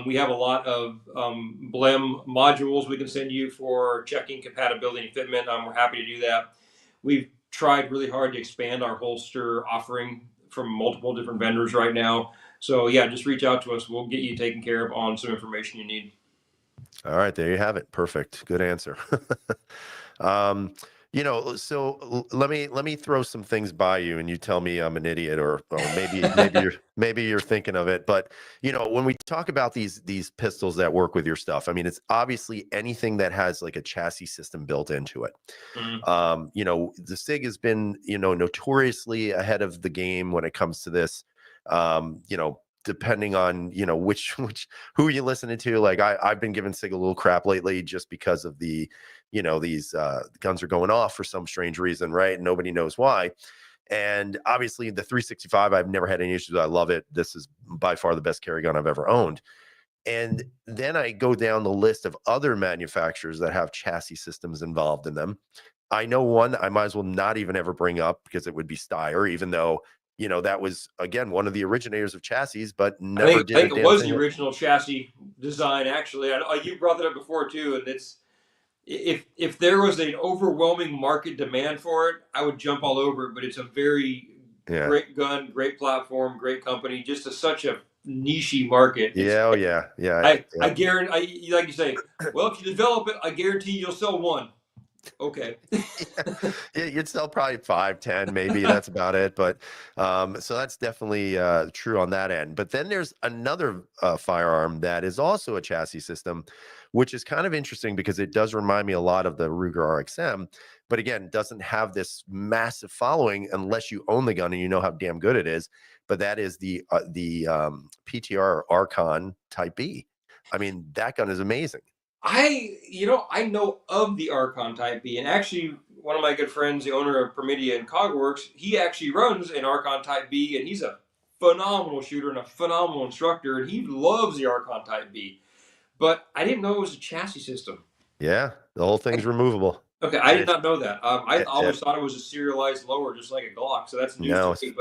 We have a lot of BLEM modules we can send you for checking compatibility and fitment. We're happy to do that. We've tried really hard to expand our holster offering from multiple different vendors right now. So yeah, just reach out to us. We'll get you taken care of on some information you need. All right, there you have it. Perfect. Good answer. So let me throw some things by you, and you tell me I'm an idiot, or maybe you're thinking of it. But when we talk about these pistols that work with your stuff, I mean, it's obviously anything that has like a chassis system built into it. Mm-hmm. The SIG has been notoriously ahead of the game when it comes to this. Depending on who you listening to. Like I've been giving SIG a little crap lately just because of these guns are going off for some strange reason, right? Nobody knows why. And obviously, the 365, I've never had any issues with. I love it. This is by far the best carry gun I've ever owned. And then I go down the list of other manufacturers that have chassis systems involved in them. I know one I might as well not even ever bring up because it would be Steyr, even though, that was, again, one of the originators of chassis, but I never think I did a think it damn was the thing. original chassis design. Actually, you brought that up before too, and it's if there was an overwhelming market demand for it, I would jump all over it. But it's a very Yeah. great gun, great platform, great company. Just such a nichey market. It's Yeah. Oh, yeah. Yeah. I Yep. guarantee. Like you say, well, if you develop it, I guarantee you'll sell one. Okay. Yeah, you'd sell probably 5, 10, maybe. That's about it. But so that's definitely true on that end. But then there's another firearm that is also a chassis system, which is kind of interesting because it does remind me a lot of the Ruger RXM. But again, doesn't have this massive following unless you own the gun and you know how damn good it is. But that is the PTR Archon Type B. I mean, that gun is amazing. I know of the Archon Type B, and actually, one of my good friends, the owner of Permidia and Cogworks, he actually runs an Archon Type B, and he's a phenomenal shooter and a phenomenal instructor, and he loves the Archon Type B. But I didn't know it was a chassis system. Yeah, the whole thing's removable. Okay, I And did it's not know that. I it, always thought it was a serialized lower, just like a Glock. So that's news to no, me.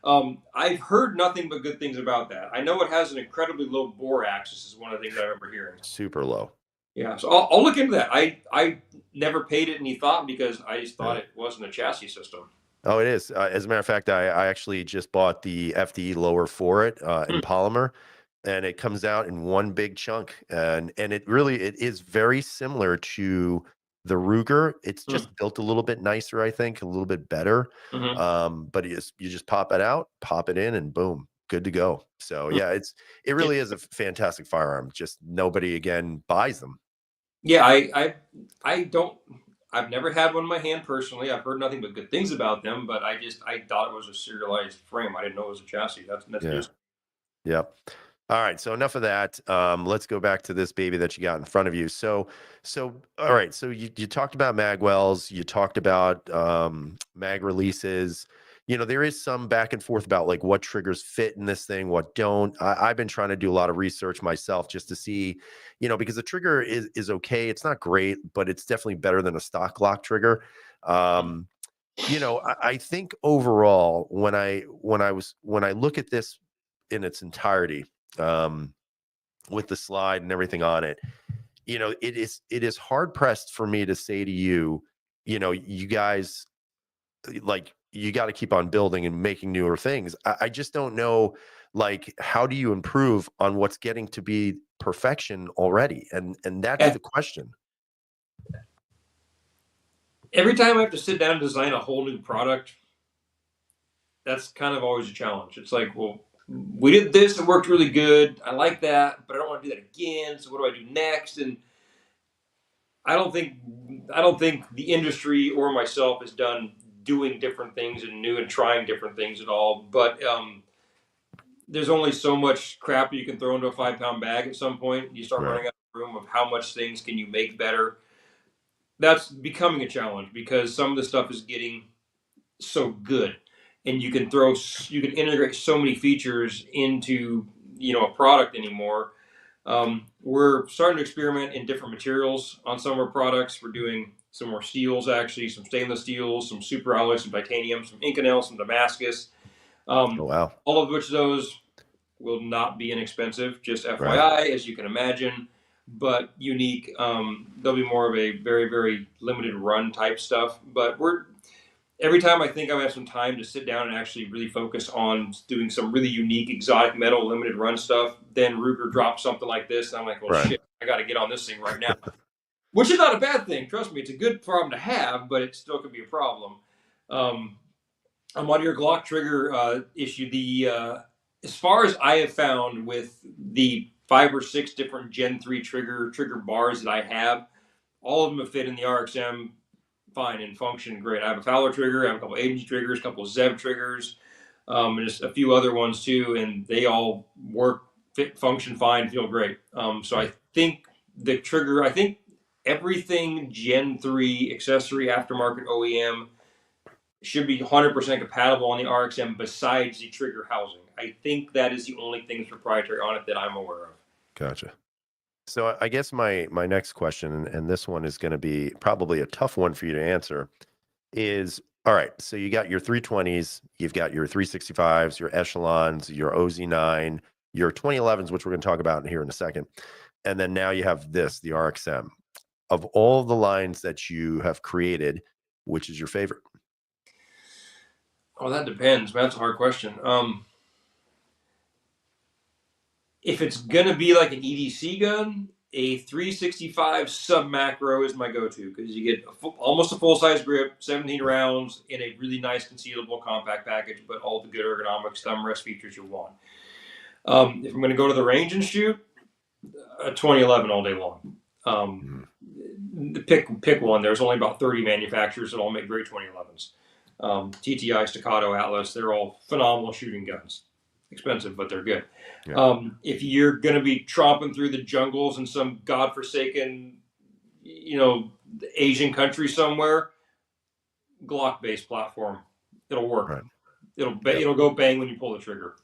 But I've heard nothing but good things about that. I know it has an incredibly low bore axis. Is one of the things I remember hearing. super low. Yeah, so I'll look into that. I never paid it any thought because I just thought Yeah. it wasn't a chassis system. Oh, it is. As a matter of fact, I actually just bought the FDE lower for it in Hmm. polymer, and it comes out in one big chunk, and it is very similar to the Ruger. It's Hmm. just built a little bit nicer, I think, a little bit better. Hmm. But you just pop it out, pop it in, and boom, good to go. So Hmm. yeah, it Yeah, really is a fantastic firearm. Just nobody again buys them. yeah. I don't. I've never had one in my hand personally. I've heard nothing but good things about them, but I thought it was a serialized frame. I didn't know it was a chassis. That's Yeah. news. Yep. All right, so enough of that. Let's go back to this baby that you got in front of you. So all right, so you talked about magwells, you talked about mag releases. There is some back and forth about like what triggers fit in this thing, what don't. I've been trying to do a lot of research myself just to see, because the trigger is okay. It's not great, but it's definitely better than a stock lock trigger. Um, I think overall, when I look at this in its entirety, um, with the slide and everything on it, it is hard pressed for me to say to you, you guys, like, you got to keep on building and making newer things. I just don't know, like, how do you improve on what's getting to be perfection already? And that's Yeah. the question. Every time I have to sit down and design a whole new product, that's kind of always a challenge. It's like, well, we did this, it worked really good. I like that, but I don't want to do that again. So what do I do next? And I don't think I don't think the industry or myself is done doing different things and new and trying different things at all. But there's only so much crap you can throw into a 5 pound bag. At some point, you start Right. running out of room of how much things can you make better. That's becoming a challenge because some of the stuff is getting so good, and you can integrate so many features into a product anymore. We're starting to experiment in different materials on some of our products. We're doing some more steels, actually, some stainless steels, some super alloys, some titanium, some Inconel, some Damascus. Oh Um, wow. all of which those will not be inexpensive, just Right. FYI, as you can imagine, but unique. They'll be more of a very, very limited run type stuff. But every time I think I have some time to sit down and actually really focus on doing some really unique exotic metal limited run stuff, then Ruger drops something like this, and I'm like, well, Right. shit, I got to get on this thing right now. Which is not a bad thing. Trust me, it's a good problem to have, but it still could be a problem. Um, I'm on your Glock trigger issue. The as far as I have found with the 5 or 6 different Gen 3 trigger bars that I have, all of them have fit in the RXM fine and function great. I have a Fowler trigger, I have a couple agency triggers, a couple of Zev triggers, and just a few other ones too, and they all work, fit, function fine, feel great. So I think I think everything Gen 3 accessory aftermarket OEM should be 100% compatible on the RXM besides the trigger housing. I think that is the only thing that's proprietary on it that I'm aware of. Gotcha. So I guess my next question, and this one is going to be probably a tough one for you to answer, is all right. So you got your 320s, you've got your 365s, your echelons, your OZ9, your 2011s, which we're going to talk about here in a second, and then now you have this, the RXM. Of all the lines that you have created, which is your favorite? Oh, that depends. Man, that's a hard question. If it's gonna be like an EDC gun, a 365 sub macro is my go-to because you get almost a full-size grip, 17 rounds in a really nice concealable compact package, but all the good ergonomics, thumb rest features you want. If I'm going to go to the range and shoot, a 2011 all day long. Pick one. There's only about 30 manufacturers that all make great 2011s. TTI, Staccato, Atlas, they're all phenomenal shooting guns. Expensive, but they're good. Yeah. If you're going to be tromping through the jungles in some godforsaken, Asian country somewhere, Glock-based platform, it'll work. Right. It'll go bang when you pull the trigger.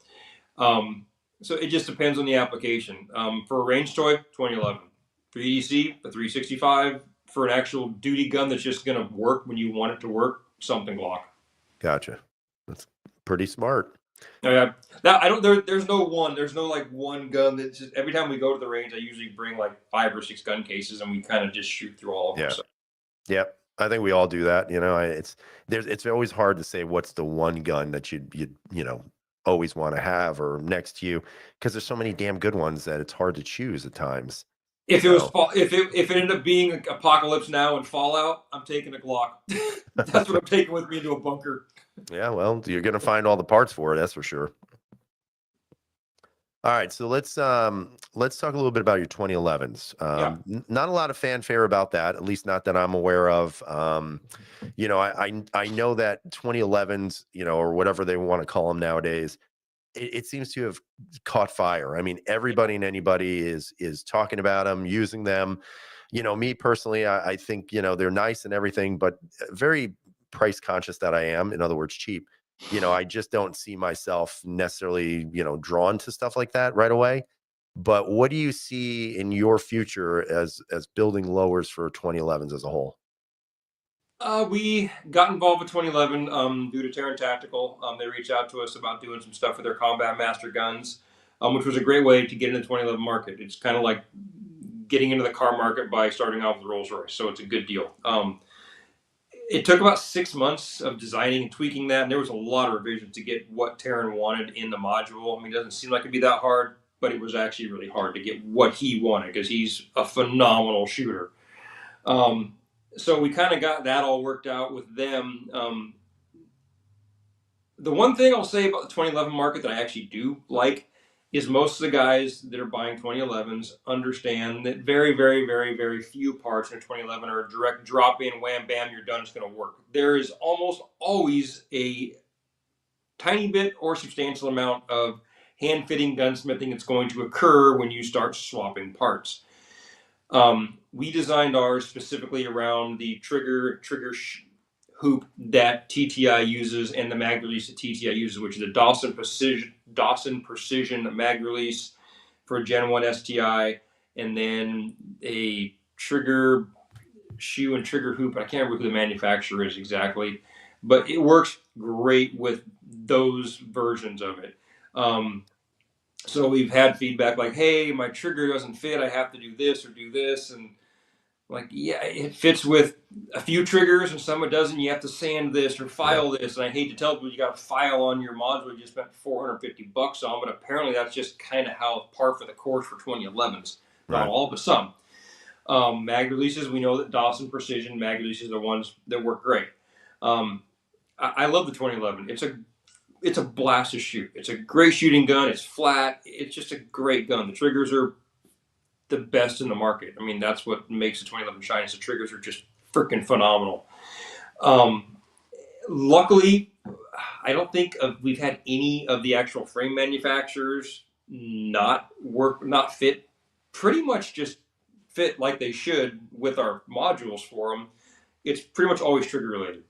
So it just depends on the application. For a range toy, 2011. For EDC, a 365. For an actual duty gun that's just going to work when you want it to work, something Glock. Gotcha. That's pretty smart. Yeah, that I don't. There's no one. There's no like one gun that just. Every time we go to the range, I usually bring like 5 or 6 gun cases, and we kind of just shoot through all of them. Yeah. So. Yep. I think we all do that. It's always hard to say what's the one gun that you'd always want to have or next to you, because there's so many damn good ones that it's hard to choose at times. If it ended up being Apocalypse Now and Fallout, I'm taking a Glock. That's what I'm taking with me into a bunker. Yeah, well, you're gonna find all the parts for it, that's for sure. All right, so let's talk a little bit about your 2011s. Not a lot of fanfare about that, at least not that I'm aware of. I know that 2011s, or whatever they want to call them nowadays, it seems to have caught fire. I mean, everybody and anybody is talking about them, using them. Me personally, I think they're nice and everything, but very price conscious that I am. In other words, cheap. I just don't see myself necessarily, drawn to stuff like that right away. But what do you see in your future as building lowers for 2011s as a whole? We got involved with 2011 due to Terran Tactical. They reached out to us about doing some stuff with their Combat Master guns, which was a great way to get into the 2011 market. It's kind of like getting into the car market by starting off with Rolls Royce, so it's a good deal. It took about 6 months of designing and tweaking that, and there was a lot of revisions to get what Terran wanted in the module. I mean, it doesn't seem like it'd be that hard, but it was actually really hard to get what he wanted because he's a phenomenal shooter. So we kind of got that all worked out with them. The one thing I'll say about the 2011 market that I actually do like is most of the guys that are buying 2011s understand that very, very, very, very few parts in a 2011 are a direct drop in, wham, bam, you're done, it's going to work. There is almost always a tiny bit or substantial amount of hand fitting gunsmithing that's going to occur when you start swapping parts. We designed ours specifically around the trigger hoop that TTI uses and the mag release that TTI uses, which is a Dawson Precision mag release for Gen 1 STI, and then a trigger shoe and trigger hoop. I can't remember who the manufacturer is exactly, but it works great with those versions of it. So we've had feedback like, hey, my trigger doesn't fit, I have to do this or do this, and like, yeah, it fits with a few triggers and some it doesn't. You have to sand this or file this. And I hate to tell people you got to file on your module you just spent $450 on, but apparently that's just kind of how par for the course for 2011s. Not all, but some. Mag releases, we know that Dawson Precision mag releases are ones that work great. I love the 2011. It's a blast to shoot. It's a great shooting gun. It's flat. It's just a great gun. The triggers are the best in the market. I mean, that's what makes the 2011 shine. The triggers are just freaking phenomenal. Luckily, I don't think we've had any of the actual frame manufacturers not fit. Pretty much just fit like they should with our modules for them. It's pretty much always trigger related.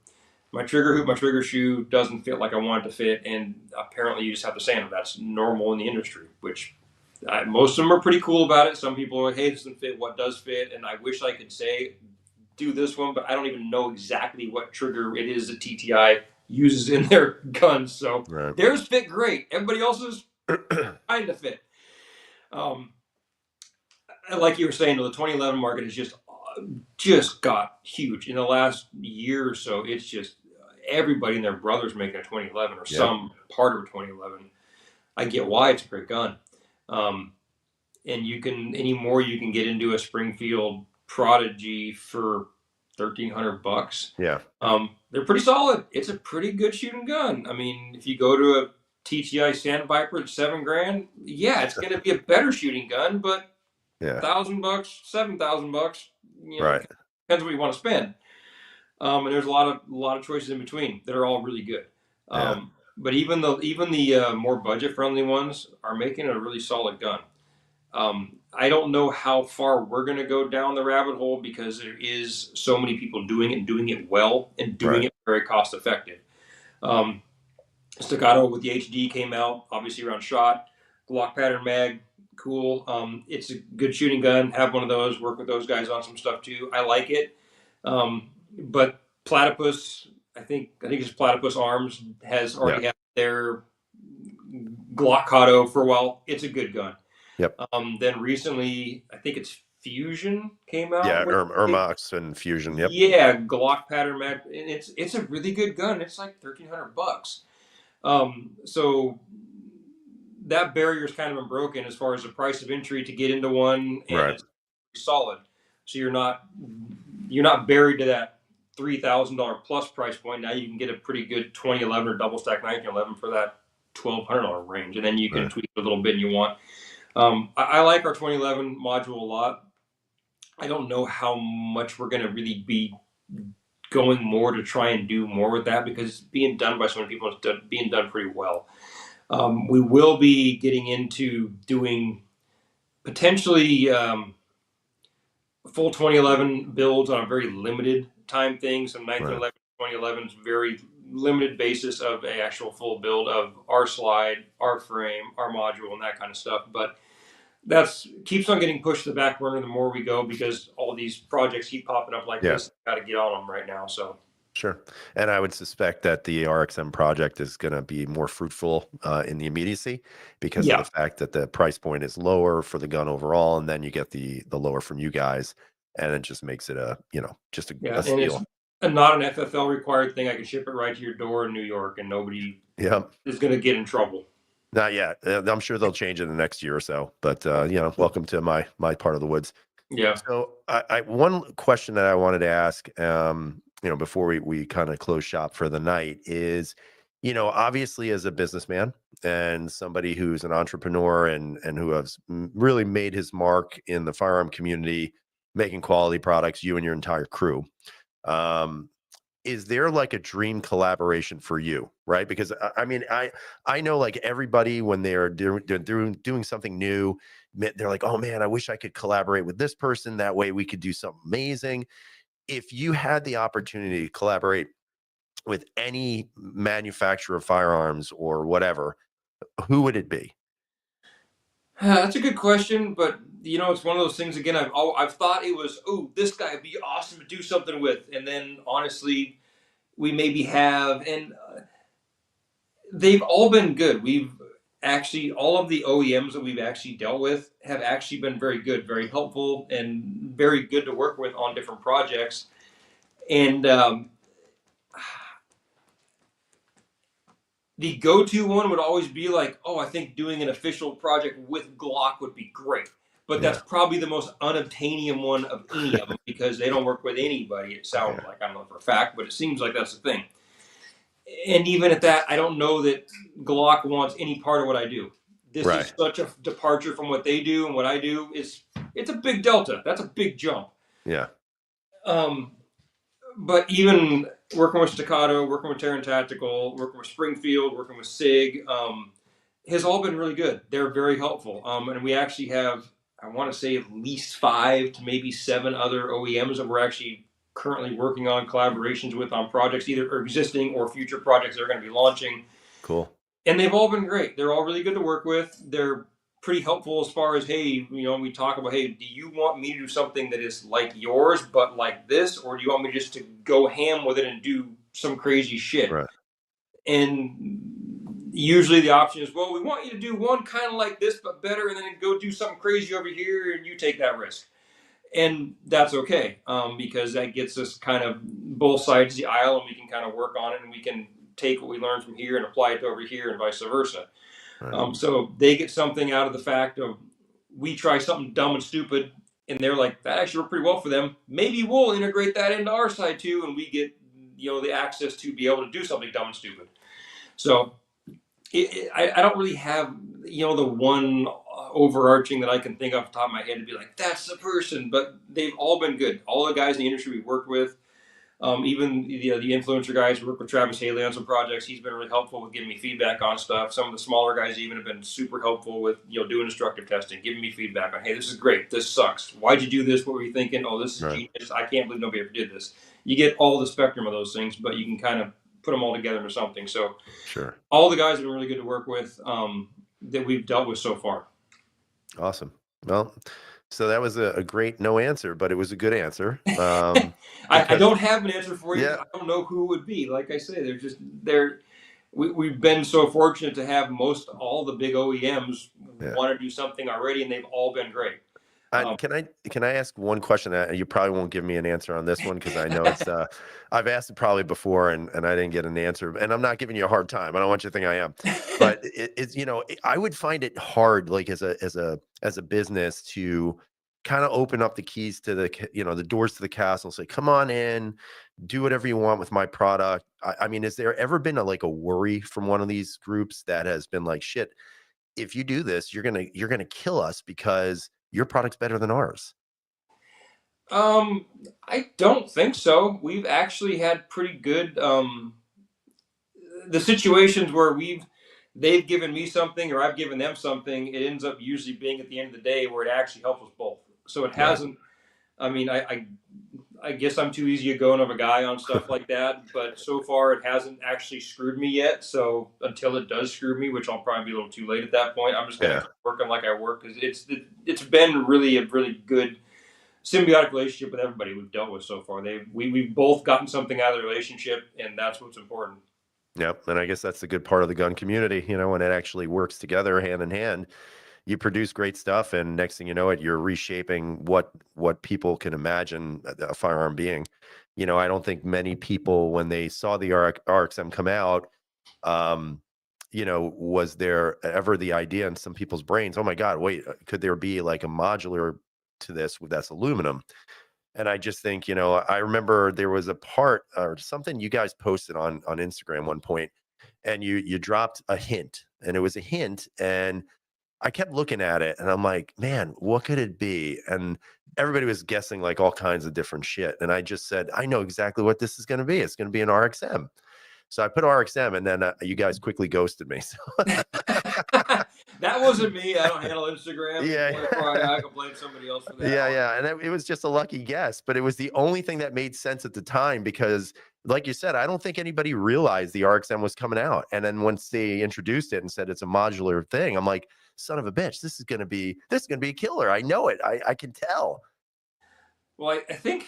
my trigger hoop, my trigger shoe doesn't fit like I want it to fit, and apparently you just have to sand them. That's normal in the industry, which most of them are pretty cool about it. Some people are like, hey, this doesn't fit. What does fit? And I wish I could say do this one, but I don't even know exactly what trigger it is that TTI uses in their guns. So Right. theirs fit great. Everybody else's kind of fit. Um, like you were saying, the 2011 market has just got huge in the last year or so. It's just everybody and their brother's making a 2011 or Yep. some part of a 2011. I get why it's a great gun. And you can you can get into a Springfield Prodigy for $1,300. Yeah. They're pretty solid. It's a pretty good shooting gun. I mean, if you go to a TTI Sand Viper at $7,000, yeah, it's going to be a better shooting gun, but Yeah. $1,000, $7,000, Right. depends what you want to spend. And there's a lot of choices in between that are all really good. Yeah. But even the more budget friendly ones are making a really solid gun. I don't know how far we're going to go down the rabbit hole because there is so many people doing it and doing it well and doing Right. it very cost effective. Staccato with the HD came out, obviously around shot. Glock pattern mag, cool. It's a good shooting gun. Have one of those. Work with those guys on some stuff too. I like it. But Platypus, I think it's Platypus Arms has Yeah. already had their Glockado for a while. It's a good gun. Yep. Then recently, I think it's Fusion came out. Yeah. With Ermox and Fusion. Yep. yeah, Glock pattern mag, and it's a really good gun. It's like $1,300. So that barrier is kind of unbroken as far as the price of entry to get into one, and Right. it's solid. So you're not buried to that $3,000 plus price point. Now you can get a pretty good 2011 or double stack 1911 for that $1,200 range, and then you can Right. tweak it a little bit you want. I like our 2011 module a lot. I don't know how much we're going to really be going more to try and do more with that because it's being done by so many people. It's being done pretty well. We will be getting into doing potentially full 2011 builds on a very limited time thing. Some 1911, 2011 is very limited basis of an actual full build of our slide, our frame, our module, and that kind of stuff. But that's keeps on getting pushed to the back burner the more we go because all these projects keep popping up like Yeah. this. Got to get on them right now. So Sure. And I would suspect that the RXM project is going to be more fruitful in the immediacy because of yeah, the fact that the price point is lower for the gun overall, and then you get the lower from you guys, and it just makes it just a yeah, and it's steal. not an FFL required thing. I can ship it right to your door in New York, and nobody Yeah. is going to get in trouble. Not yet. I'm sure they'll change it in the next year or so. But welcome to my part of the woods. Yeah. So I one question that I wanted to ask, before we kind of close shop for the night is, obviously as a businessman and somebody who's an entrepreneur and who has really made his mark in the firearm community, making quality products, you and your entire crew. Um, is there like a dream collaboration for you, right? Because I mean, I know like everybody when they're doing something new, they're like, oh man, I wish I could collaborate with this person. That way we could do something amazing. If you had the opportunity to collaborate with any manufacturer of firearms or whatever, who would it be? That's a good question, but it's one of those things. Again, I've thought it was, oh, this guy would be awesome to do something with, and then honestly, we maybe have, and they've all been good. We've actually all of the OEMs that we've actually dealt with have actually been very good, very helpful, and very good to work with on different projects. And the go-to one would always be like, oh, I think doing an official project with Glock would be great. But that's Yeah. probably the most unobtainium one of any of them because they don't work with anybody. It sounds Yeah. like, I don't know for a fact, but it seems like that's the thing. And even at that, I don't know that Glock wants any part of what I do. This Right. is such a departure from what they do and what I do. It's a big delta. That's a big jump. Yeah. But even working with Staccato, working with Terran Tactical, working with Springfield, working with SIG, has all been really good. They're very helpful. And we actually have, I want to say, at least 5 to maybe 7 other OEMs that we're actually currently working on collaborations with on projects, either existing or future projects they're going to be launching. Cool. And they've all been great. They're all really good to work with. They're pretty helpful as far as, hey, we talk about, hey, do you want me to do something that is like yours but like this, or do you want me just to go ham with it and do some crazy shit? Right. And usually the option is, well, we want you to do one kind of like this but better, and then go do something crazy over here, and you take that risk. And that's okay, because that gets us kind of both sides of the aisle, and we can kind of work on it, and we can take what we learn from here and apply it to over here, and vice versa. Right. So they get something out of the fact of, we try something dumb and stupid, and they're like, that actually worked pretty well for them. Maybe we'll integrate that into our side too, and we get the access to be able to do something dumb and stupid. So I don't really have the one overarching that I can think off the top of my head to be like, that's the person. But they've all been good. All the guys in the industry we worked with, even the influencer guys who work with Travis Haley on some projects, he's been really helpful with giving me feedback on stuff. Some of the smaller guys even have been super helpful with doing destructive testing, giving me feedback on, hey, this is great, this sucks, why'd you do this, what were you thinking, oh, this is Right. genius, I can't believe nobody ever did this. You get all the spectrum of those things, but you can kind of put them all together into something. So Sure. all the guys have been really good to work with, that we've dealt with so far. Awesome. Well, so that was a great no answer, but it was a good answer. I Because don't have an answer for you. yeah, I don't know who it would be. Like I say, we've been so fortunate to have all the big OEMs yeah. want to do something already, and they've all been great. Um, Can I ask one question? You probably won't give me an answer on this one because I know it's I've asked it probably before and I didn't get an answer. And I'm not giving you a hard time. I don't want you to think I am. But it's I would find it hard, like as a business, to kind of open up the keys to the doors to the castle, say, come on in, do whatever you want with my product. I mean, has there ever been like a worry from one of these groups that has been like, shit, if you do this, you're gonna kill us because your product's better than ours? I don't think so. We've actually had pretty good the situations where they've given me something or I've given them something. It ends up usually being at the end of the day where it actually helps us both. So it Right. hasn't. I mean, I guess I'm too easy going of a guy on stuff like that, but so far it hasn't actually screwed me yet. So until it does screw me, which I'll probably be a little too late at that point, I'm just gonna Yeah. keep working like I work, because it's been really a really good symbiotic relationship with everybody we've dealt with so far. We've both gotten something out of the relationship, and that's what's important. Yep. And I guess that's the good part of the gun community, when it actually works together hand in hand. You produce great stuff, and next thing you know it, you're reshaping what people can imagine a firearm being. I don't think many people, when they saw the RXM come out, um, was there ever the idea in some people's brains, oh my God, wait, could there be like a modular to this that's aluminum? And I just think, I remember there was a part or something you guys posted on Instagram one point, and you dropped a hint, and it was a hint, and I kept looking at it and I'm like, man, what could it be? And everybody was guessing like all kinds of different shit. And I just said, I know exactly what this is going to be. It's going to be an RXM. So I put RXM, and then you guys quickly ghosted me. So That wasn't me. I don't handle Instagram yeah. anymore. I can blame somebody else for that. Yeah, yeah, and it was just a lucky guess, but it was the only thing that made sense at the time because, like you said, I don't think anybody realized the RXM was coming out. And then once they introduced it and said it's a modular thing, I'm like, son of a bitch, this is gonna be a killer. I know it. I can tell. Well, I think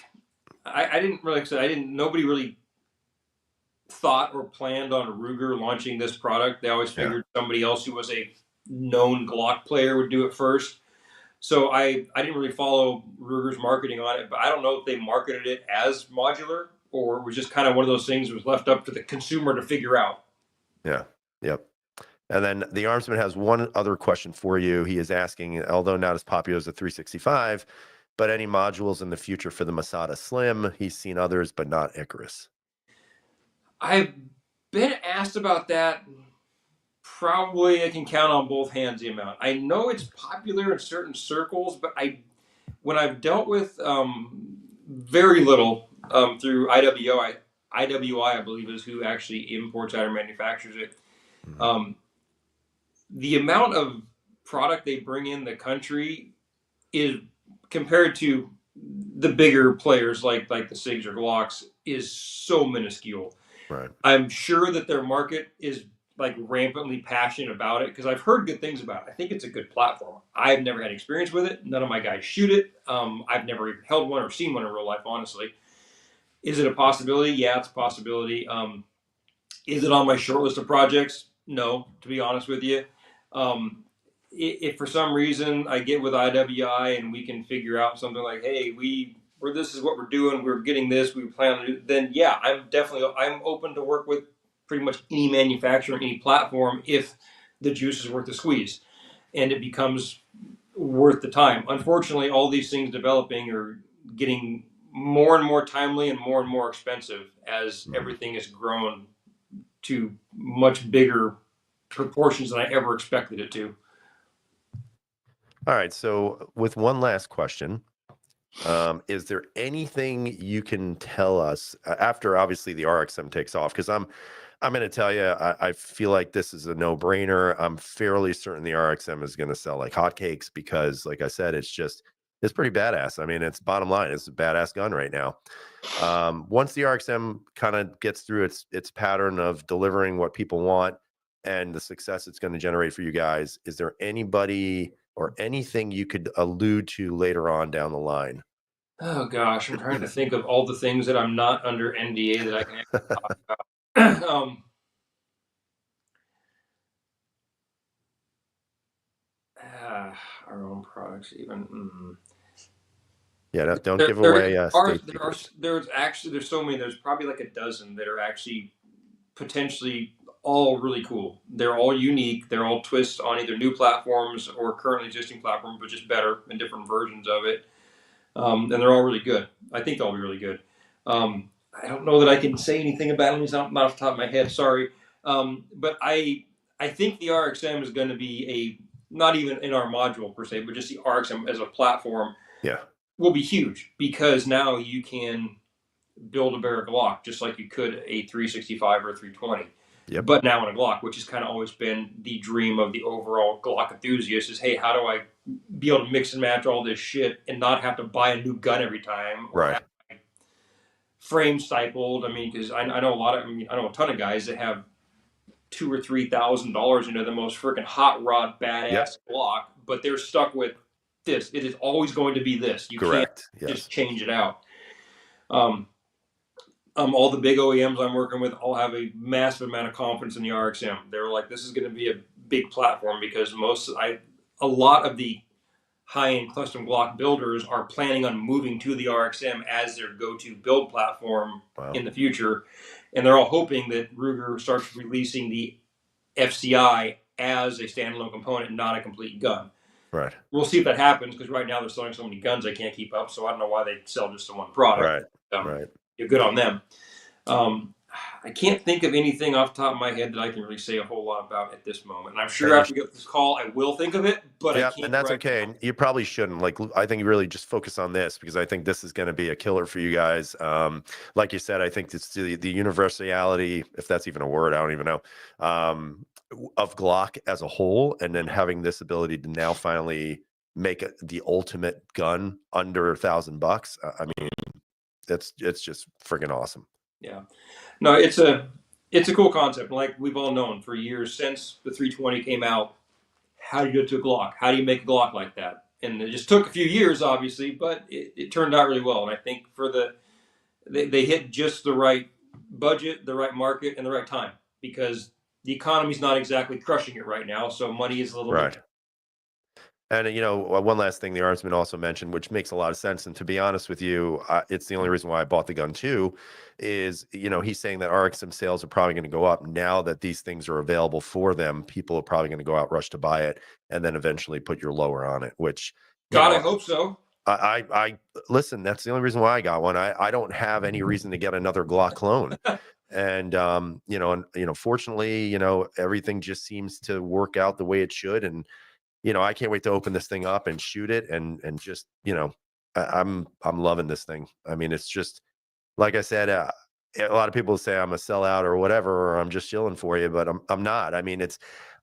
I didn't really. I didn't. Nobody really thought or planned on Ruger launching this product. They always Yeah, figured somebody else who was a known Glock player would do it first. So I didn't really follow Ruger's marketing on it, but I don't know if they marketed it as modular or it was just kind of one of those things that was left up to the consumer to figure out. yeah, yep. And then the Armsman has one other question for you. He is asking, although not as popular as the 365, but any modules in the future for the Masada Slim? He's seen others, but not Icarus. I've been asked about that. Probably I can count on both hands the amount. I know it's popular in certain circles, but when I've dealt with very little through IWI, I believe is who actually imports out or manufactures it. Mhm. Um, the amount of product they bring in the country is compared to the bigger players like the SIGs or Glocks is so minuscule. Right. I'm sure that their market is like rampantly passionate about it because I've heard good things about it. I think it's a good platform. I've never had experience with it. None of my guys shoot it. I've never even held one or seen one in real life, honestly. Is it a possibility? Yeah, it's a possibility. Is it on my short list of projects? No, to be honest with you. Um, if for some reason I get with IWI and we can figure out something like, hey, this is what we're doing, we're getting this, we plan to do, then yeah, I'm open to work with pretty much any manufacturer, any platform, if the juice is worth the squeeze and it becomes worth the time. Unfortunately, all these things developing are getting more and more timely and more expensive as Mhm. everything has grown to much bigger proportions than I ever expected it to. All right. So, with one last question, is there anything you can tell us after obviously the RXM takes off? Because I'm going to tell you, I feel like this is a no brainer. I'm fairly certain the RXM is going to sell like hotcakes because, like I said, it's pretty badass. I mean, it's bottom line, it's a badass gun right now. Once the RXM kind of gets through its pattern of delivering what people want and the success it's going to generate for you guys, is there anybody or anything you could allude to later on down the line? Oh gosh, I'm trying to think of all the things that I'm not under NDA that I can actually talk about. Our own products, even. Yeah, don't There, give there away are state there are secrets. there's actually there's so many. There's probably like a dozen that are actually potentially all really cool. They're all unique. They're all twists on either new platforms or currently existing platforms, but just better and different versions of it. And they're all really good. I think they'll be really good. I don't know that I can say anything about them. It's not off the top of my head. Sorry, but I think the RXM is going to be a not even in our module per se, but just the RXM as a platform Yeah. will be huge because now you can build a barrel Glock just like you could a 365 or a 320. Yep. But now in a Glock, which has kind of always been the dream of the overall Glock enthusiast, is hey, how do I be able to mix and match all this shit and not have to buy a new gun every time or Right. have my frame stippled? I mean, because I know I know a ton of guys that have $2,000 or $3,000 into the most freaking hot rod Yep. badass Glock, but they're stuck with this. It is always going to be this. You can't Correct. just Yes. change it out. Um, all the big OEMs I'm working with all have a massive amount of confidence in the RXM. They're like, this is going to be a big platform because a lot of the high-end custom Glock builders are planning on moving to the RXM as their go-to build platform Wow. in the future, and they're all hoping that Ruger starts releasing the FCI as a standalone component, not a complete gun. Right. We'll see if that happens because right now they're selling so many guns they can't keep up. So I don't know why they sell just the one product. Right. Right. You're good on them. Um, I can't think of anything off the top of my head that I can really say a whole lot about at this moment. And I'm sure And you after we get this call, I will think of it, but I Yeah, can't and that's right okay. now. And you probably shouldn't. Like, I think you really just focus on this because I think this is going to be a killer for you guys. Like you said, I think it's the universality, if that's even a word, I don't even know, of Glock as a whole, and then having this ability to now finally make the ultimate gun under $1,000. I mean, it's just friggin' awesome. Yeah. No, it's a cool concept. Like we've all known for years since the 320 came out, how do you do it to a Glock? How do you make a Glock like that? And it just took a few years, obviously, but it turned out really well. And I think they hit just the right budget, the right market, and the right time because the economy's not exactly crushing it right now. So money is a little bit. Right. And one last thing the Artsman also mentioned, which makes a lot of sense. And to be honest with you, it's the only reason why I bought the gun too. Is he's saying that RXM sales are probably going to go up now that these things are available for them. People are probably going to go out rush to buy it, and then eventually put your lower on it. Which you God, I know, hope so. I listen. That's the only reason why I got one. I don't have any reason to get another Glock clone. And fortunately, everything just seems to work out the way it should. And I can't wait to open this thing up and shoot it and just, I'm loving this thing. I mean, it's just like I said, a lot of people say I'm a sellout or whatever, or I'm just chilling for you, but I'm not. I mean,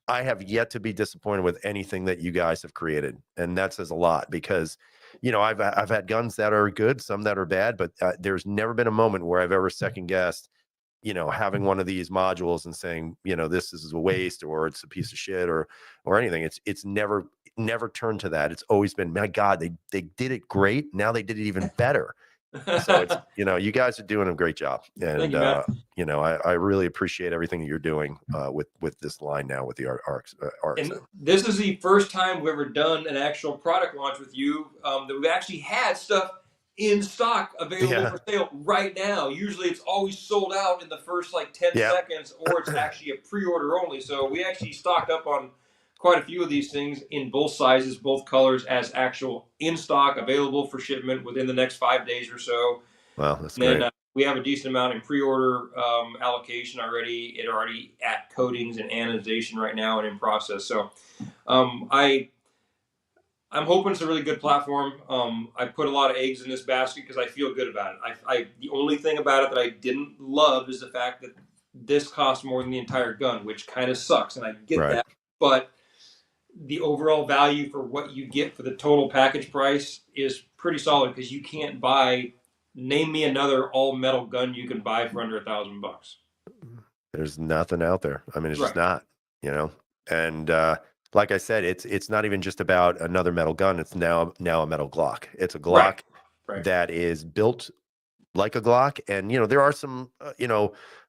I have yet to be disappointed with anything that you guys have created, and that says a lot because, I've had guns that are good, some that are bad, but there's never been a moment where I've ever second guessed, having one of these modules and saying, this is a waste or it's a piece of shit or anything. It's never turned to that. It's always been, my God, they did it great. Now they did it even better. So it's, you guys are doing a great job. Thank And, you, man. I really appreciate everything that you're doing with this line now with the And RXM. this is the first time we've ever done an actual product launch with you, that we've actually had stuff in stock available Yeah. for sale right now. Usually it's always sold out in the first like 10 Yeah. seconds, or it's actually a pre-order only. So we actually stocked up on quite a few of these things in both sizes, both colors, as actual in stock, available for shipment within the next 5 days or so. Wow. That's And then great. we have a decent amount in pre-order allocation already. It already at coatings and anodization right now and in process. So I'm hoping it's a really good platform. I put a lot of eggs in this basket because I feel good about it. The only thing about it that I didn't love is the fact that this costs more than the entire gun, which kind of sucks, and I get Right. that. But the overall value for what you get for the total package price is pretty solid because you can't buy. Name me another all metal gun you can buy for under $1,000. There's nothing out there. I mean, it's just Right. not, you know. And like I said, it's not even just about another metal gun. It's now a metal Glock. It's a Right. Glock Right. that is built like a Glock. And there are some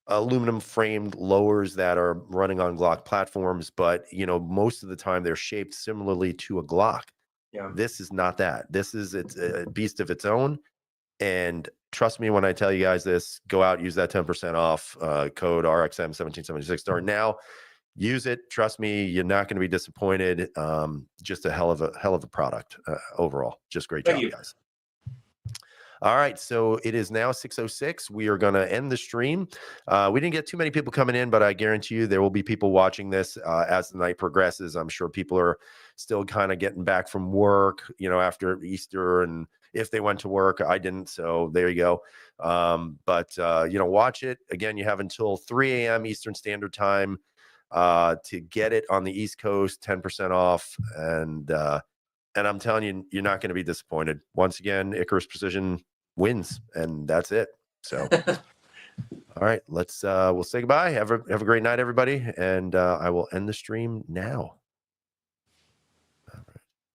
aluminum framed lowers that are running on Glock platforms, but most of the time they're shaped similarly to a Glock. Yeah. This is not that. It's a beast of its own. And trust me when I tell you guys this, go out, use that 10% off code RXM1776. Start now. Use it. Trust me, you're not going to be disappointed. Just a hell of a product overall. Just great Thank job, you. guys. All right, so it is now 6:06. We are going to end the stream. We didn't get too many people coming in, but I guarantee you there will be people watching this as the night progresses. I'm sure people are still kind of getting back from work, after Easter, and if they went to work, I didn't, so there you go. But watch it again. You have until 3 a.m. Eastern Standard Time to get it on the East Coast, 10% off, and I'm telling you, you're not going to be disappointed. Once again, Icarus Precision wins, and that's it. So, all right, we'll say goodbye. Have a great night, everybody, and I will end the stream now.